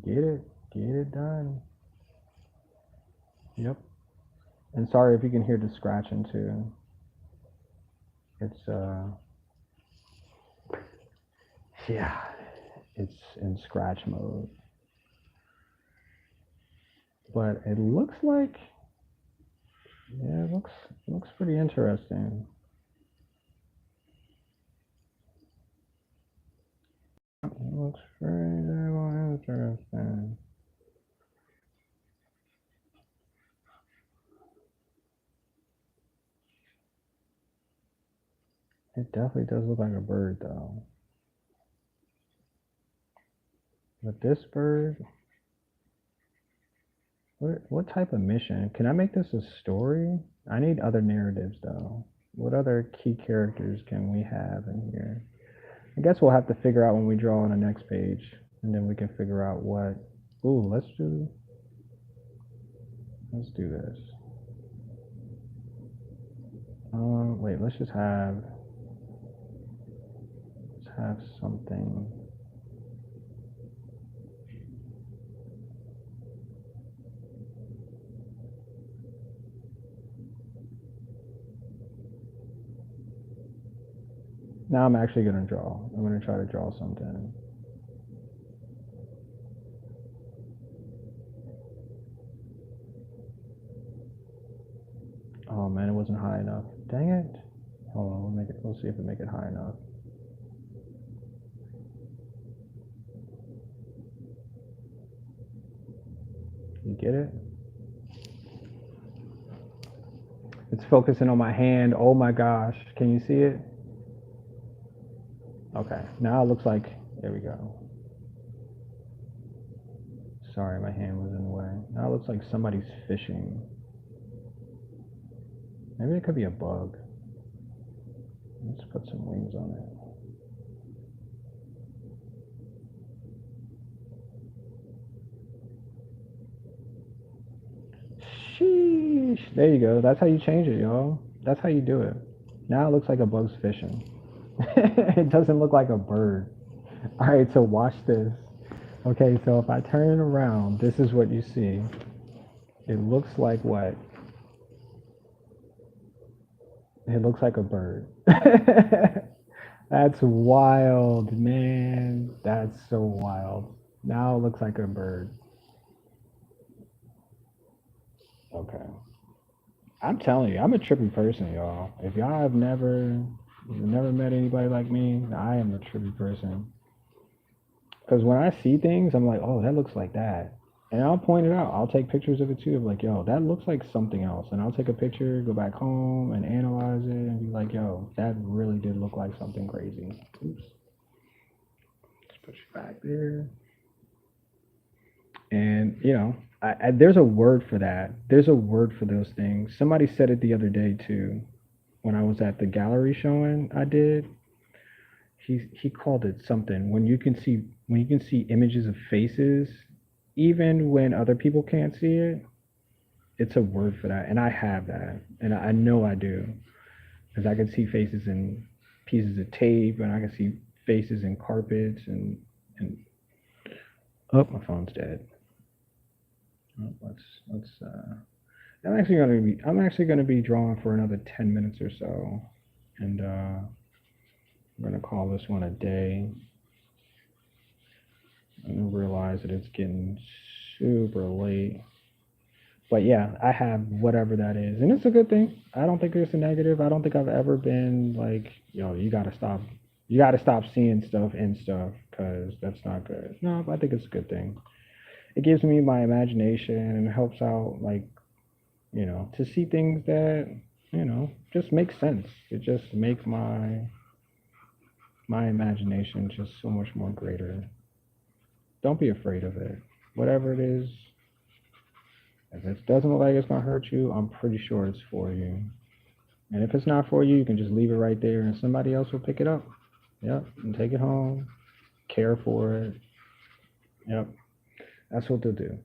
get it done. Yep. And sorry if you can hear the scratching too. It's yeah, it's in scratch mode. But it looks like, yeah, it looks pretty interesting. It looks very interesting. It definitely does look like a bird though. But this bird, what type of mission? Can I make this a story? I need other narratives though. What other key characters can we have in here? I guess we'll have to figure out when we draw on the next page, and then we can figure out what. Ooh, let's do this. Wait, let's have something. Now I'm actually gonna draw. I'm gonna try to draw something. Oh man, it wasn't high enough. Dang it. Hold on, we'll see if we make it high enough. You get it? It's focusing on my hand. Oh my gosh. Can you see it? Okay. Now it looks like, there we go. Sorry, my hand was in the way. Now it looks like somebody's fishing. Maybe it could be a bug. Let's put some wings on it. Sheesh. There you go. That's how you change it, y'all. That's how you do it. Now it looks like a bug's fishing. It doesn't look like a bird. All right, so watch this. Okay, so if I turn it around, this is what you see. It looks like what? It looks like a bird. That's wild, man. That's so wild. Now it looks like a bird. Okay. I'm telling you, I'm a trippy person, y'all. If y'all have never met anybody like me, I am a trippy person. Because when I see things, I'm like, oh, that looks like that. And I'll point it out. I'll take pictures of it too, of like, yo, that looks like something else. And I'll take a picture, go back home and analyze it and be like, yo, that really did look like something crazy. Oops. Let's put you back there. And, there's a word for that. There's a word for those things. Somebody said it the other day too, when I was at the gallery showing I did. He called it something when you can see when you can see images of faces, even when other people can't see it, it's a word for that. And I have that. And I know I do. Because I can see faces in pieces of tape, and I can see faces in carpets, and oh, my phone's dead. Oh, let's I'm actually gonna be drawing for another 10 minutes or so, and I'm gonna call this one a day. And realize that it's getting super late. But yeah, I have whatever that is, and it's a good thing. I don't think it's a negative. I don't think I've ever been like, yo, you gotta stop seeing stuff in stuff because that's not good. No, I think it's a good thing. It gives me my imagination and helps out, like, to see things that, just make sense. It just makes my imagination just so much more greater. Don't be afraid of it. Whatever it is, if it doesn't look like it's gonna hurt you, I'm pretty sure it's for you. And if it's not for you, you can just leave it right there and somebody else will pick it up. Yep. And take it home, care for it. Yep. That's what they'll do.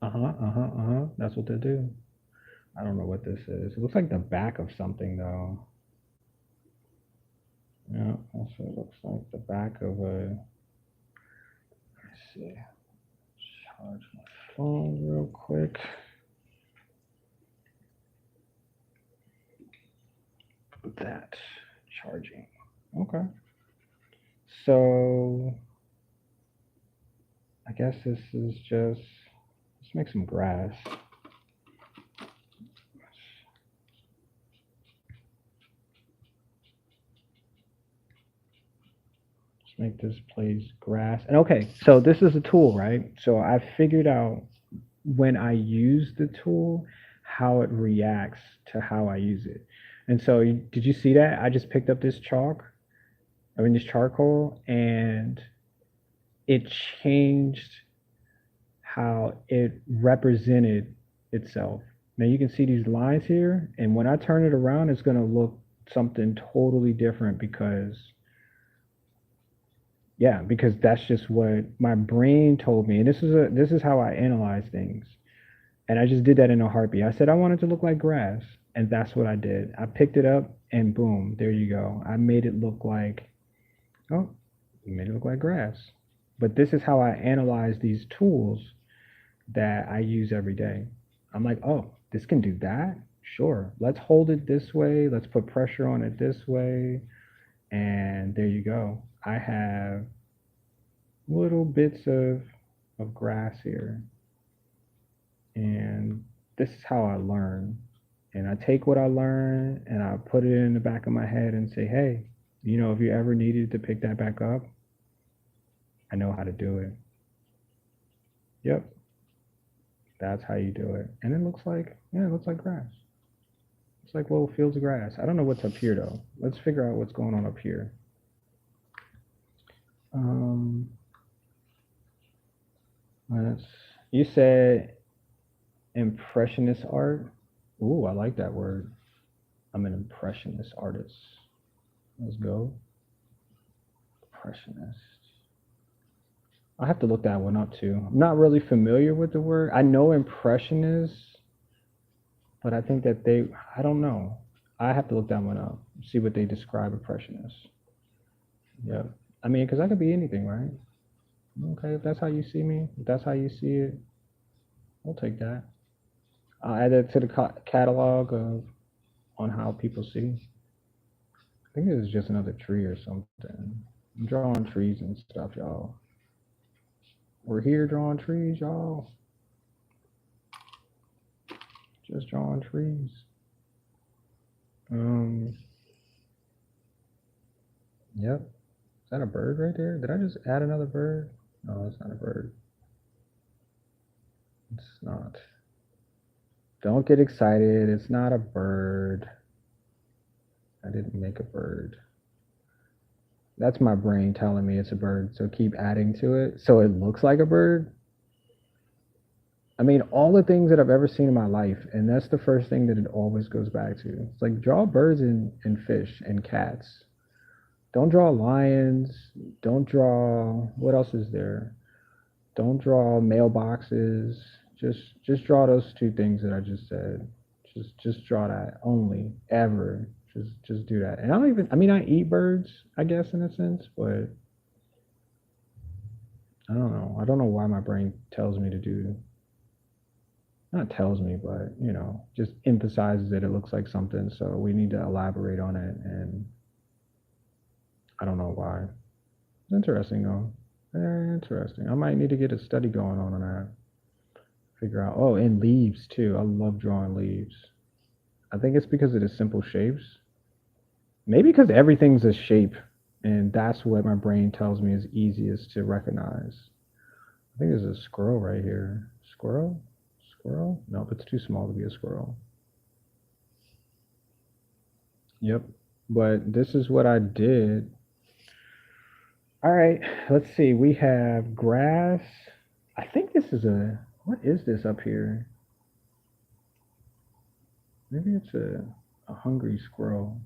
Uh-huh, uh-huh, uh-huh. That's what they'll do. I don't know what this is. It looks like the back of something though. Yeah, that's what it looks like. The back of a, let's see. Charge my phone real quick. That charging. Okay. So I guess this is just, let's make some grass. Let's make this place grass. And okay, so this is a tool, right? So I figured out when I use the tool how it reacts to how I use it. And so did you see that? I just picked up this this charcoal, and it changed how it represented itself. Now you can see these lines here, and when I turn it around, it's going to look something totally different because, yeah, because that's just what my brain told me. And this is how I analyze things. And I just did that in a heartbeat. I said I wanted to look like grass, and that's what I did. I picked it up, and boom, there you go. I made it look like, oh, you made it look like grass. But this is how I analyze these tools that I use every day. I'm like, oh, this can do that? Sure. Let's hold it this way. Let's put pressure on it this way. And there you go. I have little bits of grass here. And this is how I learn. And I take what I learn and I put it in the back of my head and say, hey, if you ever needed to pick that back up, I know how to do it. Yep, that's how you do it. And it looks like, yeah, it looks like grass. It's like little fields of grass. I don't know what's up here though. Let's figure out what's going on up here. Um, you said impressionist art. Ooh, I like that word. I'm an impressionist artist. Let's go. Impressionist. I have to look that one up too. I'm not really familiar with the word. I know impressionist, but I think that I don't know. I have to look that one up, see what they describe impressionist. Yeah. I mean, because I could be anything, right? Okay, if that's how you see me, if that's how you see it, I'll take that. I'll add it to the catalog on how people see. I think this is just another tree or something. I'm drawing trees and stuff, y'all. We're here drawing trees, y'all. Just drawing trees. Yep. Is that a bird right there? Did I just add another bird? No, it's not a bird. It's not. Don't get excited. It's not a bird. I didn't make a bird. That's my brain telling me it's a bird. So keep adding to it so it looks like a bird. I mean, all the things that I've ever seen in my life, and that's the first thing that it always goes back to. It's like draw birds and fish and cats. Don't draw lions. Don't draw, what else is there? Don't draw mailboxes. Just draw those two things that I just said. Just draw that only ever. Just do that. And I don't even. I mean, I eat birds, I guess, in a sense, but I don't know. I don't know why my brain tells me to do. Not tells me, but just emphasizes that it looks like something. So we need to elaborate on it, and I don't know why. It's interesting though. Very interesting. I might need to get a study going on that. Figure out. Oh, and leaves too. I love drawing leaves. I think it's because of the simple shapes. Maybe because everything's a shape, and that's what my brain tells me is easiest to recognize. I think there's a squirrel right here. Squirrel? Squirrel? Nope, it's too small to be a squirrel. Yep. But this is what I did. All right, let's see. We have grass. I think this is what is this up here? Maybe it's a hungry squirrel,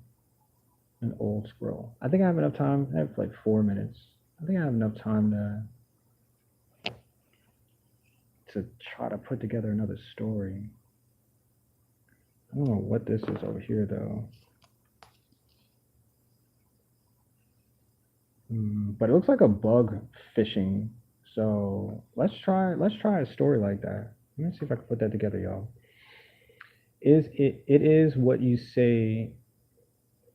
an old squirrel. I think I have enough time. I have like 4 minutes. I think I have enough time to try to put together another story. I don't know what this is over here though. But it looks like a bug fishing. So let's try a story like that. Let me see if I can put that together, y'all. It is what you say,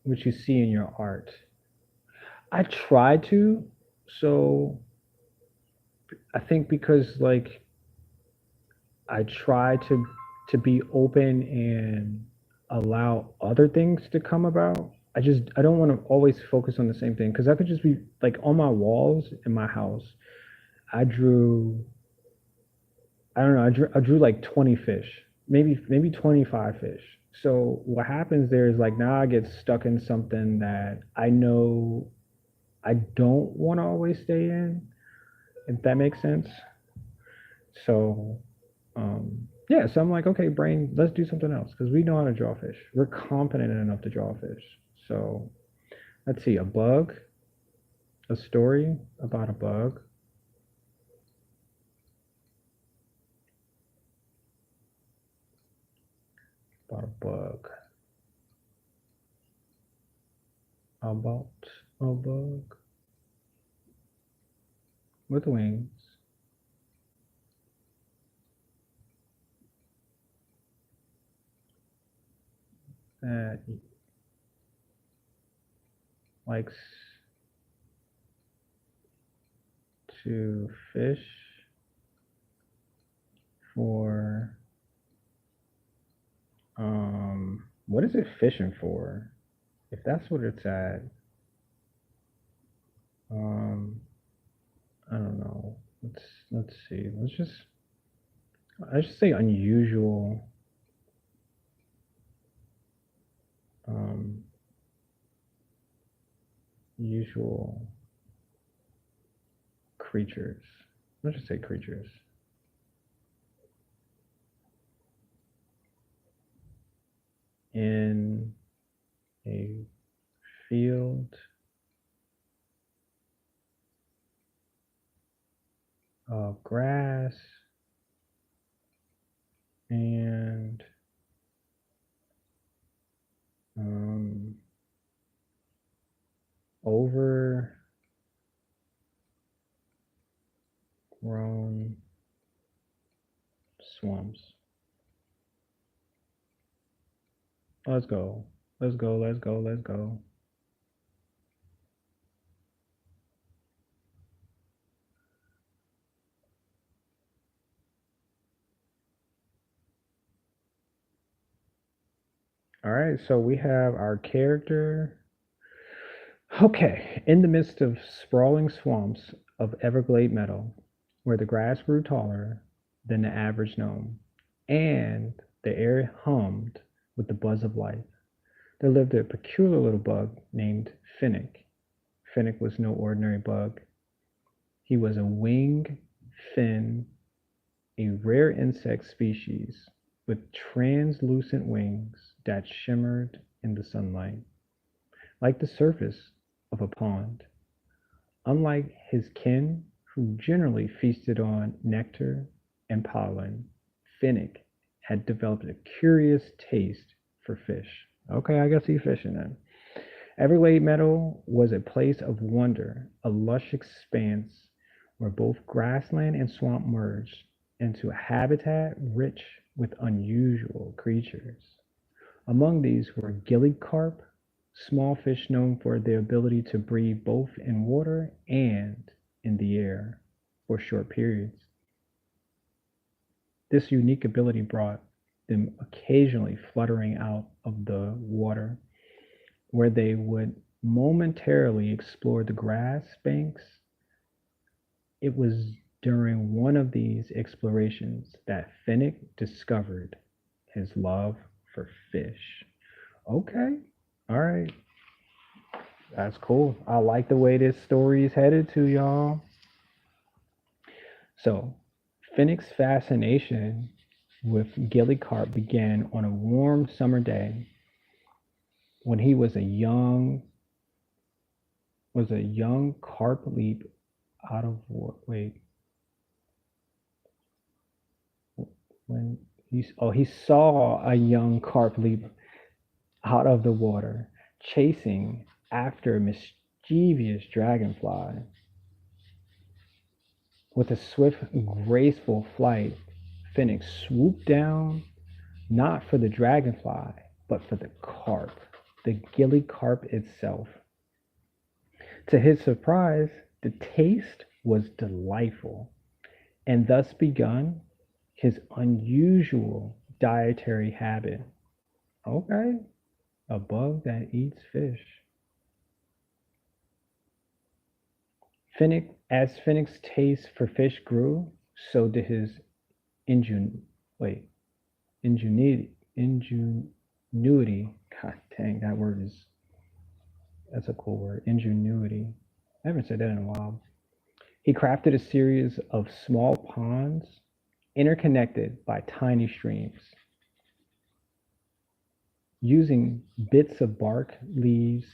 what you see in your art. I try to, so I think because like I try to be open and allow other things to come about. I don't want to always focus on the same thing because I could just be like on my walls in my house. I drew I don't know I drew like 20 fish, maybe 25 fish. So what happens there is like now I get stuck in something that I know I don't want to always stay in, if that makes sense. So yeah, so I'm like, okay, brain, let's do something else because we know how to draw fish. We're confident enough to draw fish. So let's see, a bug, a story about a bug, about a bug, about a bug with wings that likes to fish for what is it fishing for? If that's what it's at, um I don't know. Let's see. I just say unusual um usual creatures. Let's just say creatures in a field of grass and um, overgrown swamps. Let's go. Let's go. Let's go. Let's go. All right. So we have our character. Okay. In the midst of sprawling swamps of Everglade meadow, where the grass grew taller than the average gnome, and the air hummed with the buzz of life, there lived a peculiar little bug named Finnick. Finnick was no ordinary bug. He was a wing fin, a rare insect species with translucent wings that shimmered in the sunlight. Like the surface of a pond. Unlike his kin, who generally feasted on nectar and pollen, Finnick had developed a curious taste for fish. Okay, I guess he's fishing then. Everglade Meadow was a place of wonder, a lush expanse where both grassland and swamp merged into a habitat rich with unusual creatures. Among these were gilly carp, small fish known for their ability to breathe both in water and in the air for short periods. This unique ability brought them occasionally fluttering out of the water, where they would momentarily explore the grass banks. It was during one of these explorations that Finnick discovered his love for fish. Okay, all right, that's cool. I like the way this story is headed to y'all. So, Finnick's fascination with gilly carp began on a warm summer day when he was a young carp leap out of wait when he saw a young carp leap out of the water, chasing after a mischievous dragonfly. With a swift, graceful flight, Finnick swooped down, not for the dragonfly, but for the carp, the gilly carp itself. To his surprise, the taste was delightful, and thus begun his unusual dietary habit. Okay, a bug that eats fish. As Finnick's taste for fish grew, so did his ingenuity. Wait, ingenuity. Ingenuity. God dang, that's a cool word. Ingenuity. I haven't said that in a while. He crafted a series of small ponds interconnected by tiny streams, using bits of bark, leaves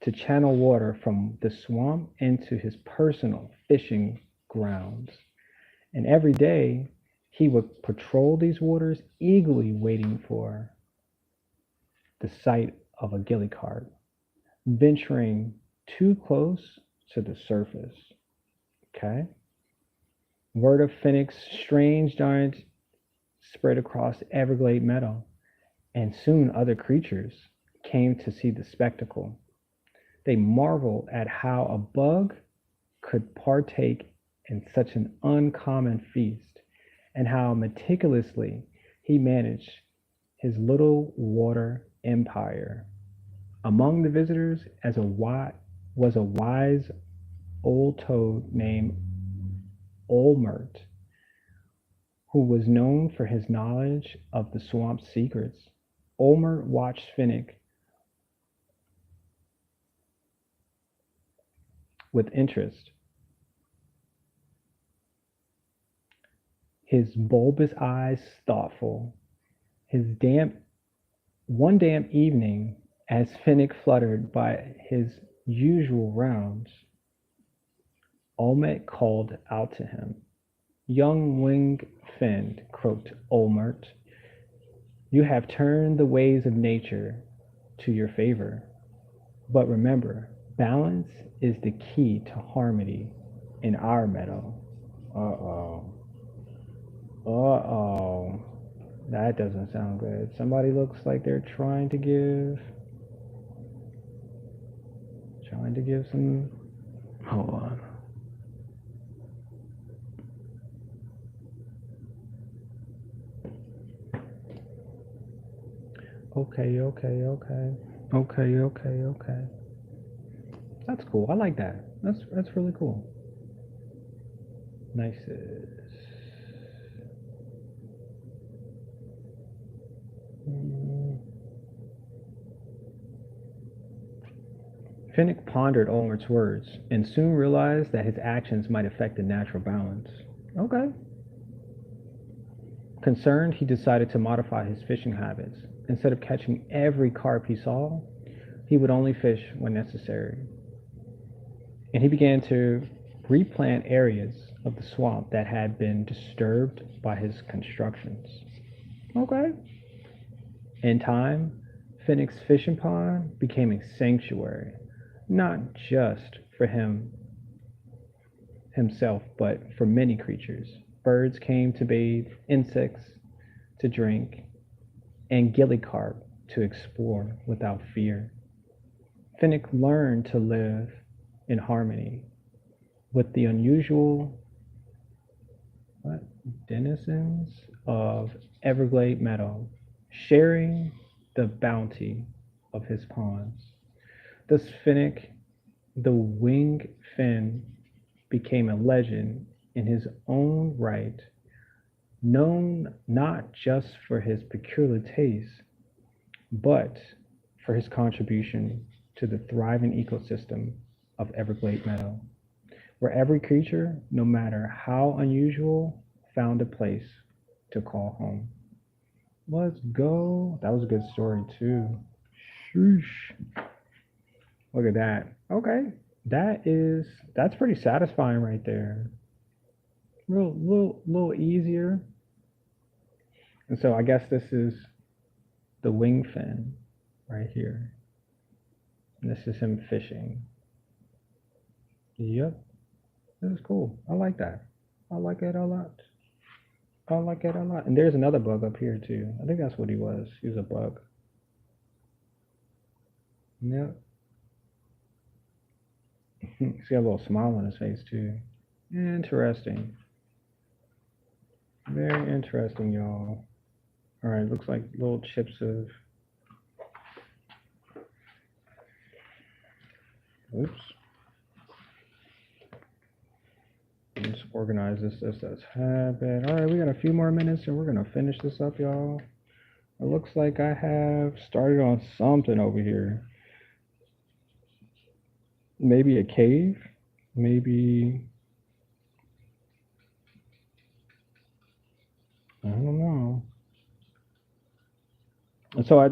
to channel water from the swamp into his personal fishing grounds. And every day he would patrol these waters, eagerly waiting for the sight of a gilly carp, venturing too close to the surface. Okay? Word of Finnick's strange giant spread across Everglade Meadow, and soon other creatures came to see the spectacle. They marveled at how a bug could partake in such an uncommon feast, and how meticulously he managed his little water empire. Among the visitors was a wise old toad named Olmert, who was known for his knowledge of the swamp's secrets. Olmert watched Finnick with interest, his bulbous eyes thoughtful. His damp One damp evening, as Finnick fluttered by his usual rounds, Olmert called out to him. Young winged friend, croaked Olmert, you have turned the ways of nature to your favor. But remember, balance is the key to harmony in our meadow. Uh-oh. Uh-oh. That doesn't sound good. Somebody looks like they're trying to give some, hold on. Okay, okay, okay. Okay, okay, okay. That's cool. I like that. That's really cool. Nice. Finnick pondered Olmert's words and soon realized that his actions might affect the natural balance. Okay. Concerned, he decided to modify his fishing habits. Instead of catching every carp he saw, he would only fish when necessary. And he began to replant areas of the swamp that had been disturbed by his constructions. Okay. In time, Finnick's fishing pond became a sanctuary, not just for himself, but for many creatures. Birds came to bathe, insects to drink, and gillycarp to explore without fear. Finnick learned to live in harmony with the unusual what, denizens of Everglade Meadow, sharing the bounty of his ponds. Thus, Finnick, the winged fin, became a legend in his own right, known not just for his peculiar taste, but for his contribution to the thriving ecosystem of Everglade Meadow, where every creature, no matter how unusual, found a place to call home. Let's go. That was a good story too. Sheesh. Look at that. Okay. That's pretty satisfying right there. Little easier. And so I guess this is the wing fin right here. And this is him fishing. Yep. This is cool. I like that. I like it a lot. I like it a lot. And there's another bug up here too. I think that's what he was. He was a bug. Yep. See a little smile on his face too. Interesting. Very interesting, y'all. All right, looks like little chips of. Oops. Let's organize this as habit. All right, we got a few more minutes and we're gonna finish this up, y'all. It looks like I have started on something over here. Maybe a cave, maybe I don't know.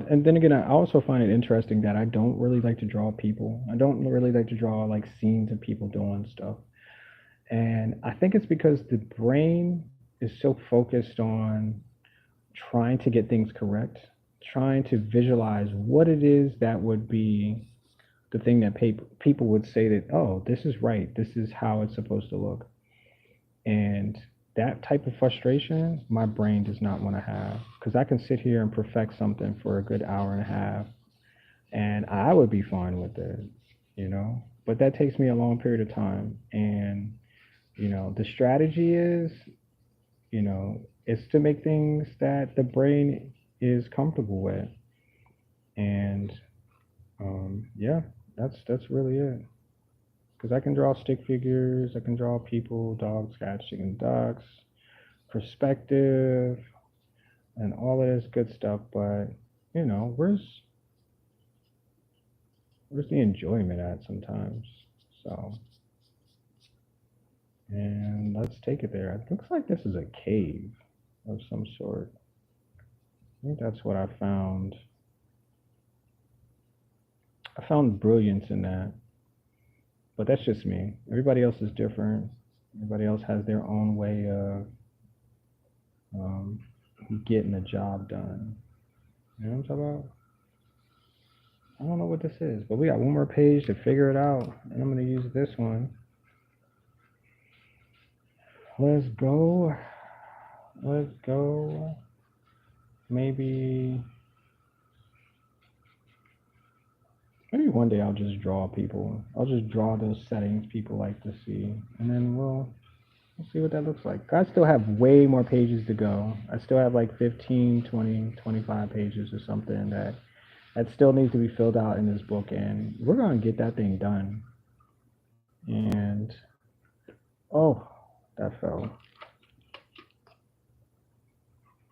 And then again, I also find it interesting that I don't really like to draw people. I don't really like to draw like scenes of people doing stuff. And I think it's because the brain is so focused on trying to get things correct, trying to visualize what it is that would be the thing that people would say that, oh, this is right, this is how it's supposed to look. And that type of frustration, my brain does not want to have because I can sit here and perfect something for a good hour and a half and I would be fine with it, you know? But that takes me a long period of time. And, the strategy is, is to make things that the brain is comfortable with. And yeah, that's really it. Because I can draw stick figures, I can draw people, dogs, cats, chickens, ducks, perspective, and all of this good stuff. But where's the enjoyment at sometimes? So, and let's take it there. It looks like this is a cave of some sort. I think that's what I found. I found brilliance in that. But that's just me. Everybody else is different. Everybody else has their own way of getting the job done. You know what I'm talking about? I don't know what this is, but we got one more page to figure it out, and I'm going to use this one. Let's go. Let's go. Maybe one day I'll just draw people. I'll just draw those settings people like to see, and then we'll see what that looks like. I still have way more pages to go. I still have like 15, 20, 25 pages or something that still needs to be filled out in this book, and we're going to get that thing done. And oh, that fell.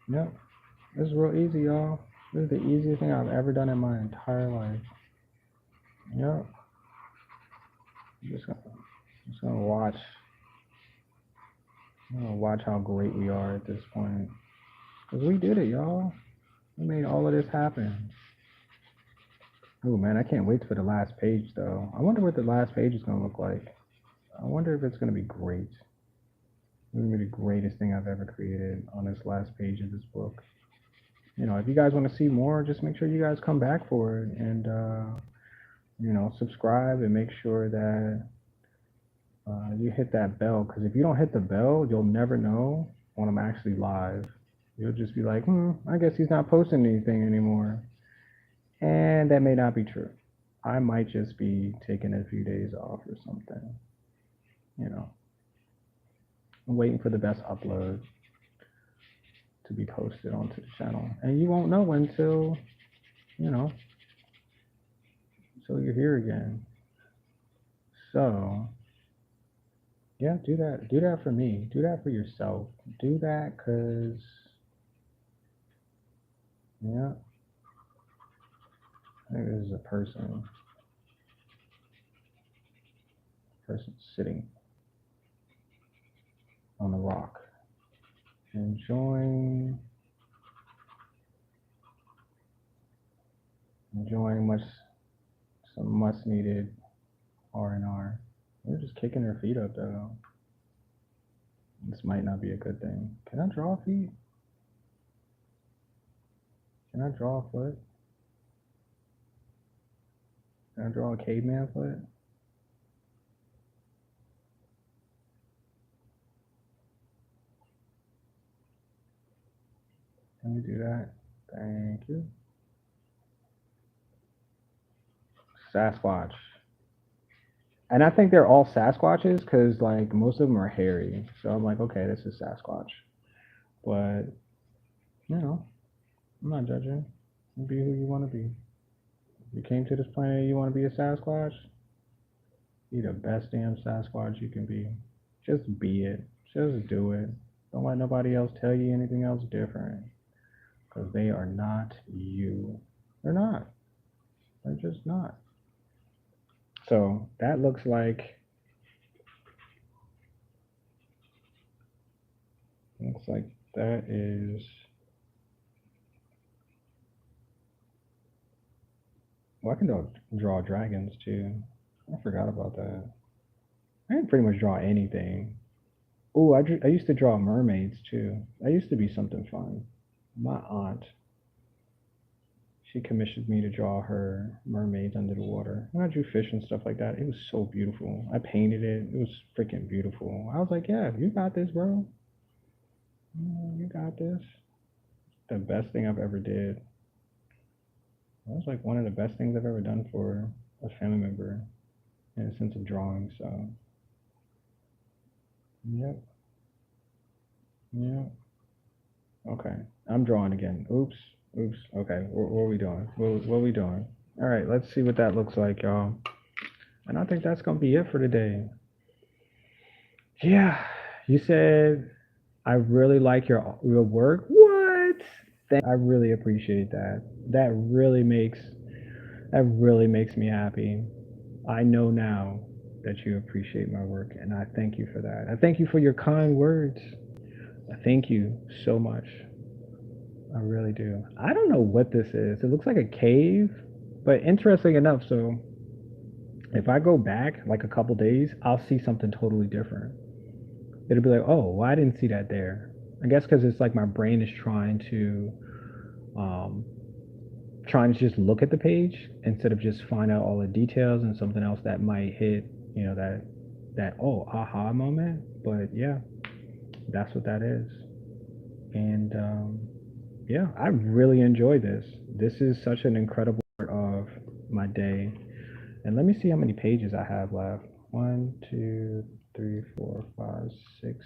Yep, this is real easy, y'all. This is the easiest thing I've ever done in my entire life. Yep. I'm just gonna watch. I'm gonna watch how great we are at this point. Because we did it, y'all. We made all of this happen. Oh man, I can't wait for the last page though. I wonder what the last page is gonna look like. I wonder if it's gonna be great. It's gonna be the greatest thing I've ever created on this last page of this book. If you guys want to see more, just make sure you guys come back for it and subscribe and make sure that you hit that bell. Because if you don't hit the bell, you'll never know when I'm actually live. You'll just be like, I guess he's not posting anything anymore. And that may not be true. I might just be taking a few days off or something. You know, I'm waiting for the best upload to be posted onto the channel. And you won't know you know, until you're here again. So, yeah, do that. Do that for me. Do that for yourself. Do that because, yeah, I think this is a person sitting on the rock, enjoying some much needed R&R. They're just kicking their feet up though. This might not be a good thing. Can I draw feet? Can I draw a foot? Can I draw a caveman foot? Can we do that? Thank you. Sasquatch. And I think they're all Sasquatches because like most of them are hairy. So I'm like, okay, this is Sasquatch. But I'm not judging. You be who you want to be. If you came to this planet and you want to be a Sasquatch, be the best damn Sasquatch you can be. Just be it. Just do it. Don't let nobody else tell you anything else different. Because they are not you. They're not. They're just not. So that looks like that is. Well, I can draw dragons too. I forgot about that. I can pretty much draw anything. Oh, I used to draw mermaids too. That used to be something fun. My aunt, she commissioned me to draw her mermaids under the water. And I drew fish and stuff like that. It was so beautiful. I painted it. It was freaking beautiful. I was like, yeah, you got this, bro. You got this. The best thing I've ever did. That was like one of the best things I've ever done for a family member in a sense of drawing. So, yep, yep. Okay, I'm drawing again. Oops, oops. Okay, what are we doing? What are we doing? All right, let's see what that looks like, y'all. And I think that's gonna be it for today. Yeah, you said I really like your work. What? I really appreciate that. That really makes me happy. I know now that you appreciate my work, and I thank you for that. I thank you for your kind words. I thank you so much. I really do. I don't know what this is. It looks like a cave, but interesting enough, so if I go back like a couple days, I'll see something totally different. It'll be like, oh, well, I didn't see that there. I guess because it's like my brain is um, trying to just look at the page instead of just find out all the details and something else that might hit, that oh aha moment. But yeah, that's what that is. And yeah, I really enjoy this. This is such an incredible part of my day. And let me see how many pages I have left. 1, 2, 3, 4, 5, 6,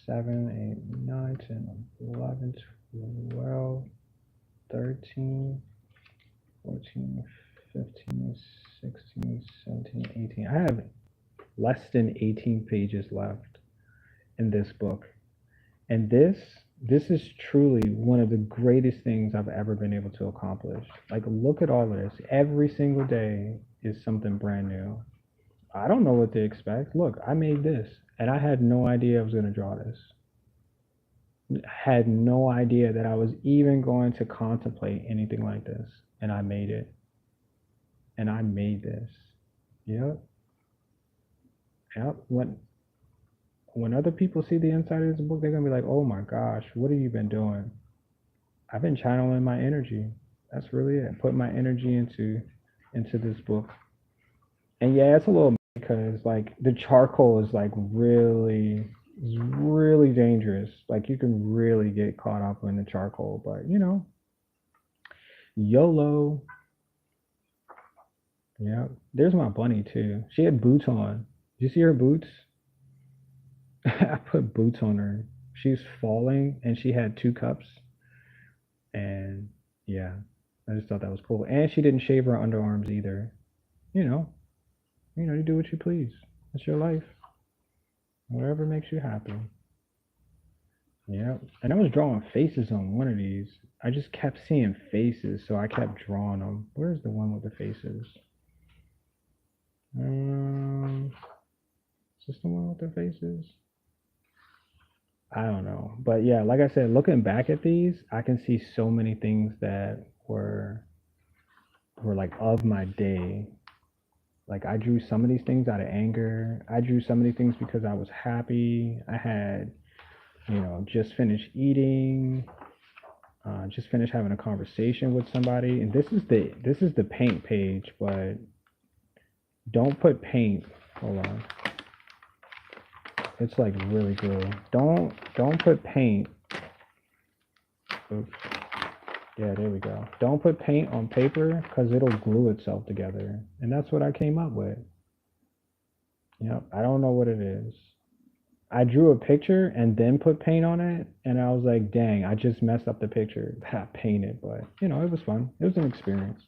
7, 8, 9, 10, 11, 12, 13, 14, 15, 16, 17, 18. I have less than 18 pages left in this book. And this is truly one of the greatest things I've ever been able to accomplish. Like look at all of this. Every single day is something brand new. I don't know what to expect. Look, I made this and I had no idea I was going to draw this. Had no idea that I was even going to contemplate anything like this. and I made it, and I made this. Yep, yep. When other people see the inside of this book, they're gonna be like, "Oh my gosh, what have you been doing?" I've been channeling my energy. That's really it. Put my energy into this book. And yeah, it's a little because like the charcoal is like really dangerous. Like you can really get caught up in the charcoal, but you know, YOLO. Yeah. There's my bunny too. She had boots on. Did you see her boots? I put boots on her. She's falling and she had two cups. And yeah, I just thought that was cool. And she didn't shave her underarms either. You know, you do what you please. It's your life. Whatever makes you happy. Yeah. And I was drawing faces on one of these. I just kept seeing faces, so I kept drawing them. Where's the one with the faces? Is this the one with the faces? I don't know. But yeah, like I said, looking back at these, I can see so many things that were like of my day. Like I drew some of these things out of anger. I drew some of these things because I was happy. I had, just finished eating, just finished having a conversation with somebody. And this is the paint page, but don't put paint. Hold on. It's like really good. Don't put paint. Oops. Yeah, there we go. Don't put paint on paper because it'll glue itself together. And that's what I came up with. Yep. I don't know what it is. I drew a picture and then put paint on it, and I was like, dang, I just messed up the picture that I painted, but it was fun. It was an experience.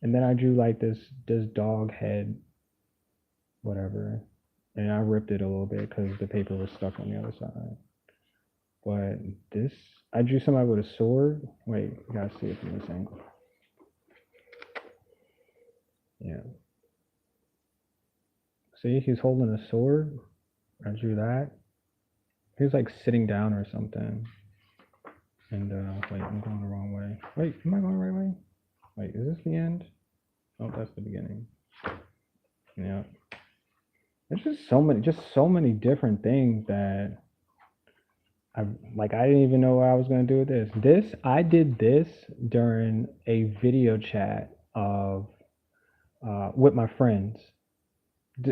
And then I drew like this dog head, whatever, and I ripped it a little bit because the paper was stuck on the other side. But this, I drew somebody with a sword. Wait, you gotta see it from this angle. Yeah. See, he's holding a sword. I drew that. He was like sitting down or something. And wait, I'm going the wrong way. Wait, am I going the right way? Wait, is this the end? Oh, that's the beginning. Yeah. There's just so many different things that I didn't even know what I was gonna do with this. I did this during a video chat of with my friends.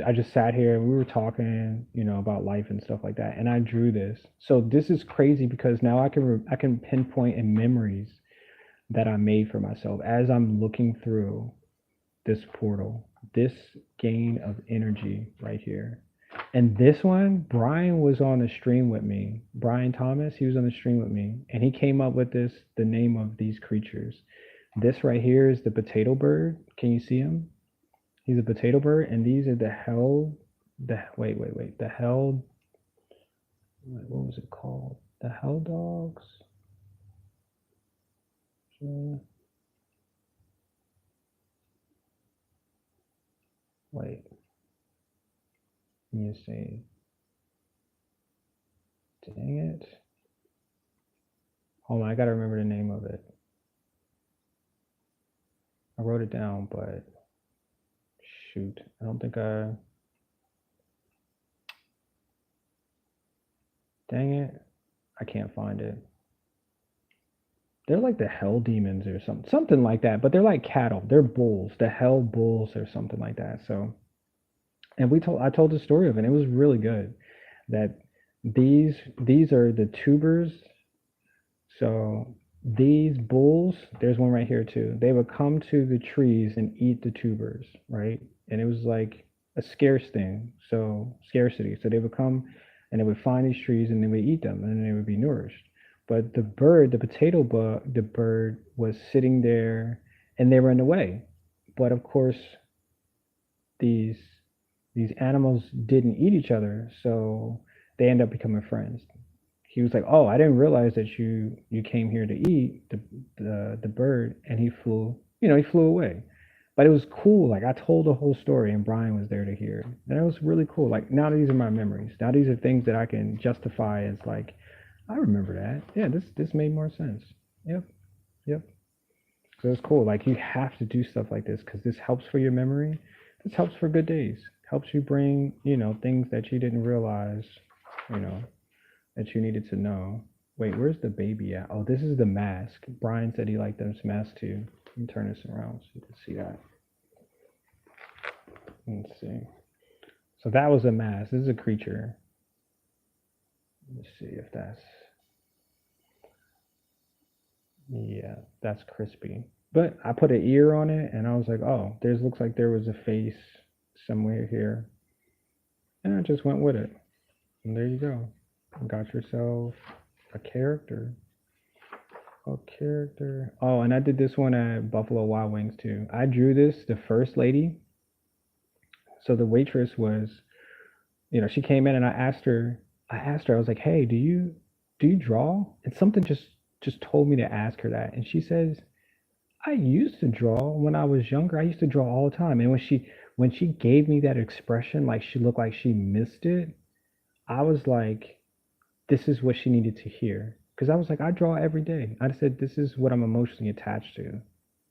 I just sat here and we were talking, about life and stuff like that, and I drew this. So this is crazy because now I can pinpoint in memories that I made for myself as I'm looking through this portal, this gain of energy right here. And this one, Brian was on the stream with me. Brian Thomas, he was on the stream with me, and he came up with the name of these creatures. This right here is the potato bird. Can you see him? He's a potato bird, and these are the hell, what was it called? The hell dogs? Wait, let me see. Dang it. Hold on, I gotta remember the name of it. I wrote it down, but shoot, I don't think dang it, I can't find it. They're like the hell demons or something like that, but they're like cattle. They're bulls, the hell bulls or something like that. So, and I told the story of it. It was really good. That these are the tubers. So these bulls, there's one right here too. They would come to the trees and eat the tubers, right? And it was like a scarce thing, so scarcity. So they would come and they would find these trees and they would eat them and then they would be nourished. But the bird, the bird was sitting there and they were in the way. But of course, these these animals didn't eat each other, so they end up becoming friends. He was like, "Oh, I didn't realize that you came here to eat the bird," and he flew. He flew away. But it was cool. Like I told the whole story, and Brian was there to hear. And it was really cool. Like now these are my memories. Now these are things that I can justify as like, I remember that. Yeah, this made more sense. Yep, yep. So it's cool. Like you have to do stuff like this because this helps for your memory. This helps for good days. Helps you bring, things that you didn't realize, you know, that you needed to know. Wait, where's the baby at? Oh, this is the mask. Brian said he liked this mask too. Let me turn this around so you can see that. Let's see. So that was a mask. This is a creature. Let's see if that's, yeah, that's crispy. But I put an ear on it and I was like, oh, there's looks like there was a face somewhere here. And I just went with it. And there you go. You got yourself a character. A character. Oh, and I did this one at Buffalo Wild Wings too. I drew this, the first lady. So the waitress was, she came in and I was like, hey, do you draw? And something just told me to ask her that. And she says, I used to draw when I was younger. I used to draw all the time. And when she gave me that expression, like she looked like she missed it, I was like, this is what she needed to hear. Because I was like, I draw every day. I said, this is what I'm emotionally attached to.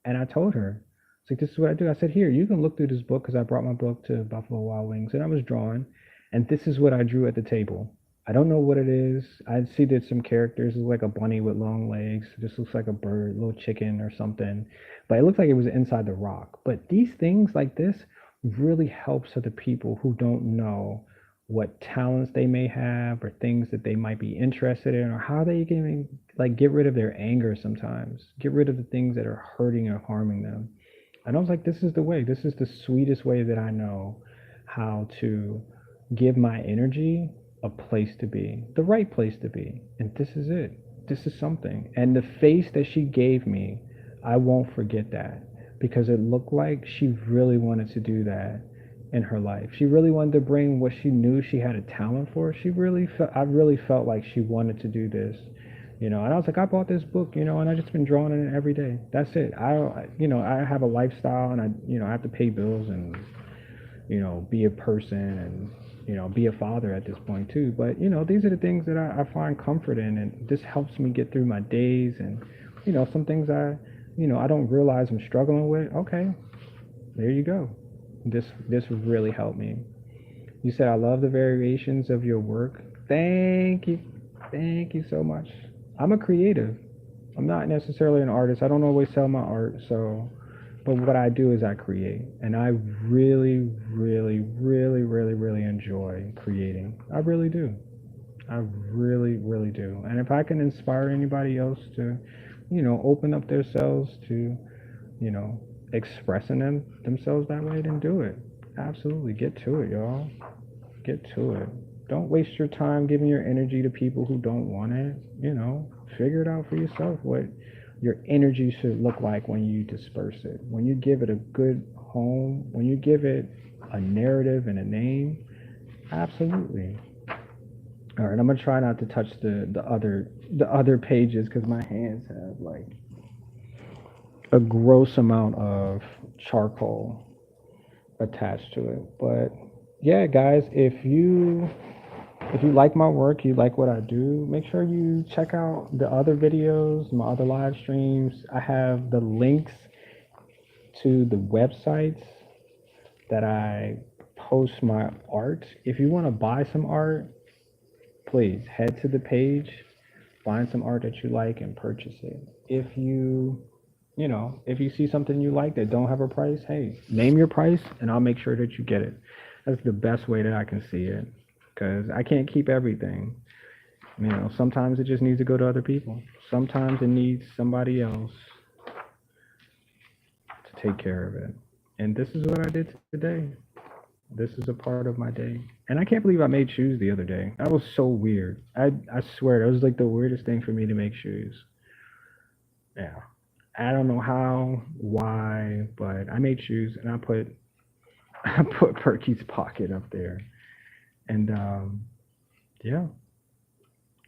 And I told her, it's like, this is what I do. I said, here, you can look through this book because I brought my book to Buffalo Wild Wings and I was drawing. And this is what I drew at the table. I don't know what it is. I see there's some characters. It's like a bunny with long legs. This looks like a bird, a little chicken or something. But it looks like it was inside the rock. But these things like this really helps other people who don't know what talents they may have or things that they might be interested in or how they can like get rid of their anger sometimes, get rid of the things that are hurting or harming them. And I was like, this is the way. This is the sweetest way that I know how to give my energy a place to be, the right place to be. And this is it. This is something. And the face that she gave me, I won't forget that because it looked like she really wanted to do that in her life. She really wanted to bring what she knew she had a talent for. I really felt like she wanted to do this. And I was like, I bought this book, and I just been drawing in it every day. That's it. I have a lifestyle, and I have to pay bills and, be a person and, be a father at this point too. But, these are the things that I find comfort in, and this helps me get through my days. And, some things I don't realize I'm struggling with. Okay, there you go. This really helped me. You said I love the variations of your work. Thank you. Thank you so much. I'm a creative. I'm not necessarily an artist. I don't always sell my art, so but what I do is I create. And I really, really, really, really, really enjoy creating. I really do. I really, really do. And if I can inspire anybody else to, open up themselves to, expressing themselves that way, then do it. Absolutely. Get to it, y'all. Get to it. Don't waste your time giving your energy to people who don't want it. Figure it out for yourself what your energy should look like when you disperse it. When you give it a good home, when you give it a narrative and a name, absolutely. All right, I'm gonna try not to touch the other pages because my hands have like a gross amount of charcoal attached to it. But yeah, guys, if you like my work, you like what I do, make sure you check out the other videos, my other live streams. I have the links to the websites that I post my art. If you want to buy some art, please head to the page, find some art that you like and purchase it. If you see something you like that don't have a price, hey, name your price and I'll make sure that you get it. That's the best way that I can see it because I can't keep everything. Sometimes it just needs to go to other people. Sometimes it needs somebody else to take care of it. And this is what I did today. This is a part of my day. And I can't believe I made shoes the other day. That was so weird. I swear, it was like the weirdest thing for me to make shoes. Yeah. I don't know how, why, but I made shoes and I put I put Perky's pocket up there. And yeah,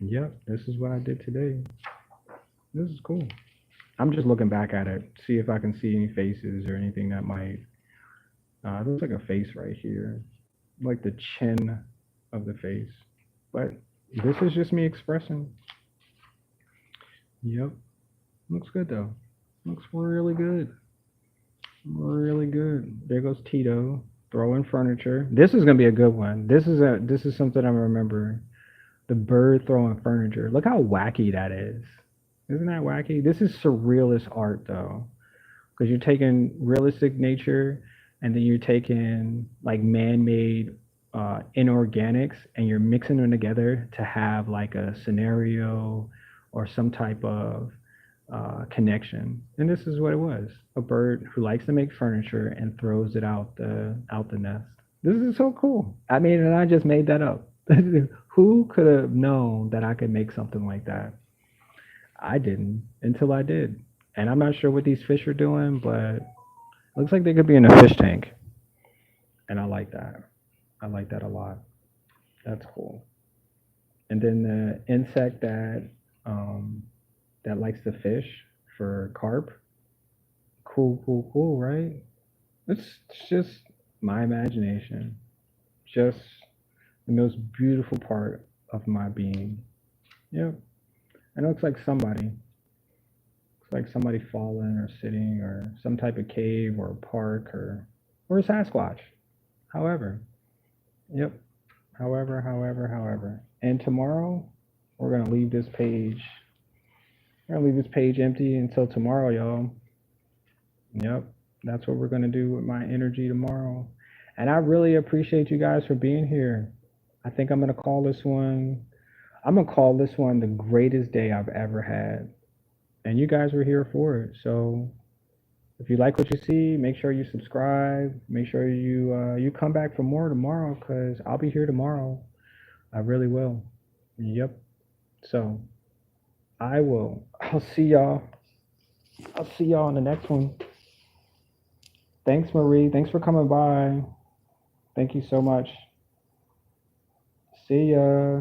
yep, this is what I did today. This is cool. I'm just looking back at it, see if I can see any faces or anything that might. There's like a face right here, like the chin of the face. But this is just me expressing. Yep, looks good though. Looks really good. Really good. There goes Tito throwing furniture. This is gonna be a good one. This is something I'm remembering. The bird throwing furniture. Look how wacky that is. Isn't that wacky? This is surrealist art though, because you're taking realistic nature and then you're taking like man-made inorganics and you're mixing them together to have like a scenario or some type of connection. And this is what it was: a bird who likes to make furniture and throws it out the nest. This is so cool. I mean, and I just made that up. Who could have known that I could make something like that? I didn't until I did. And I'm not sure what these fish are doing, but it looks like they could be in a fish tank. And I like that. I like that a lot. That's cool. And then the insect um, that likes to fish for carp. Cool, cool, cool, right? It's just my imagination. Just the most beautiful part of my being. Yep. And it looks like somebody. Looks like somebody fallen or sitting or some type of cave or park or a Sasquatch. However. Yep. However. And tomorrow we're gonna leave this page. We're gonna leave this page empty until tomorrow, y'all. Yep. That's what we're gonna do with my energy tomorrow. And I really appreciate you guys for being here. I think I'm gonna call this one. I'm gonna call this one the greatest day I've ever had. And you guys were here for it. So if you like what you see, make sure you subscribe. Make sure you come back for more tomorrow, because I'll be here tomorrow. I really will. Yep. So I will. I'll see y'all. I'll see y'all in the next one. Thanks, Marie. Thanks for coming by. Thank you so much. See ya.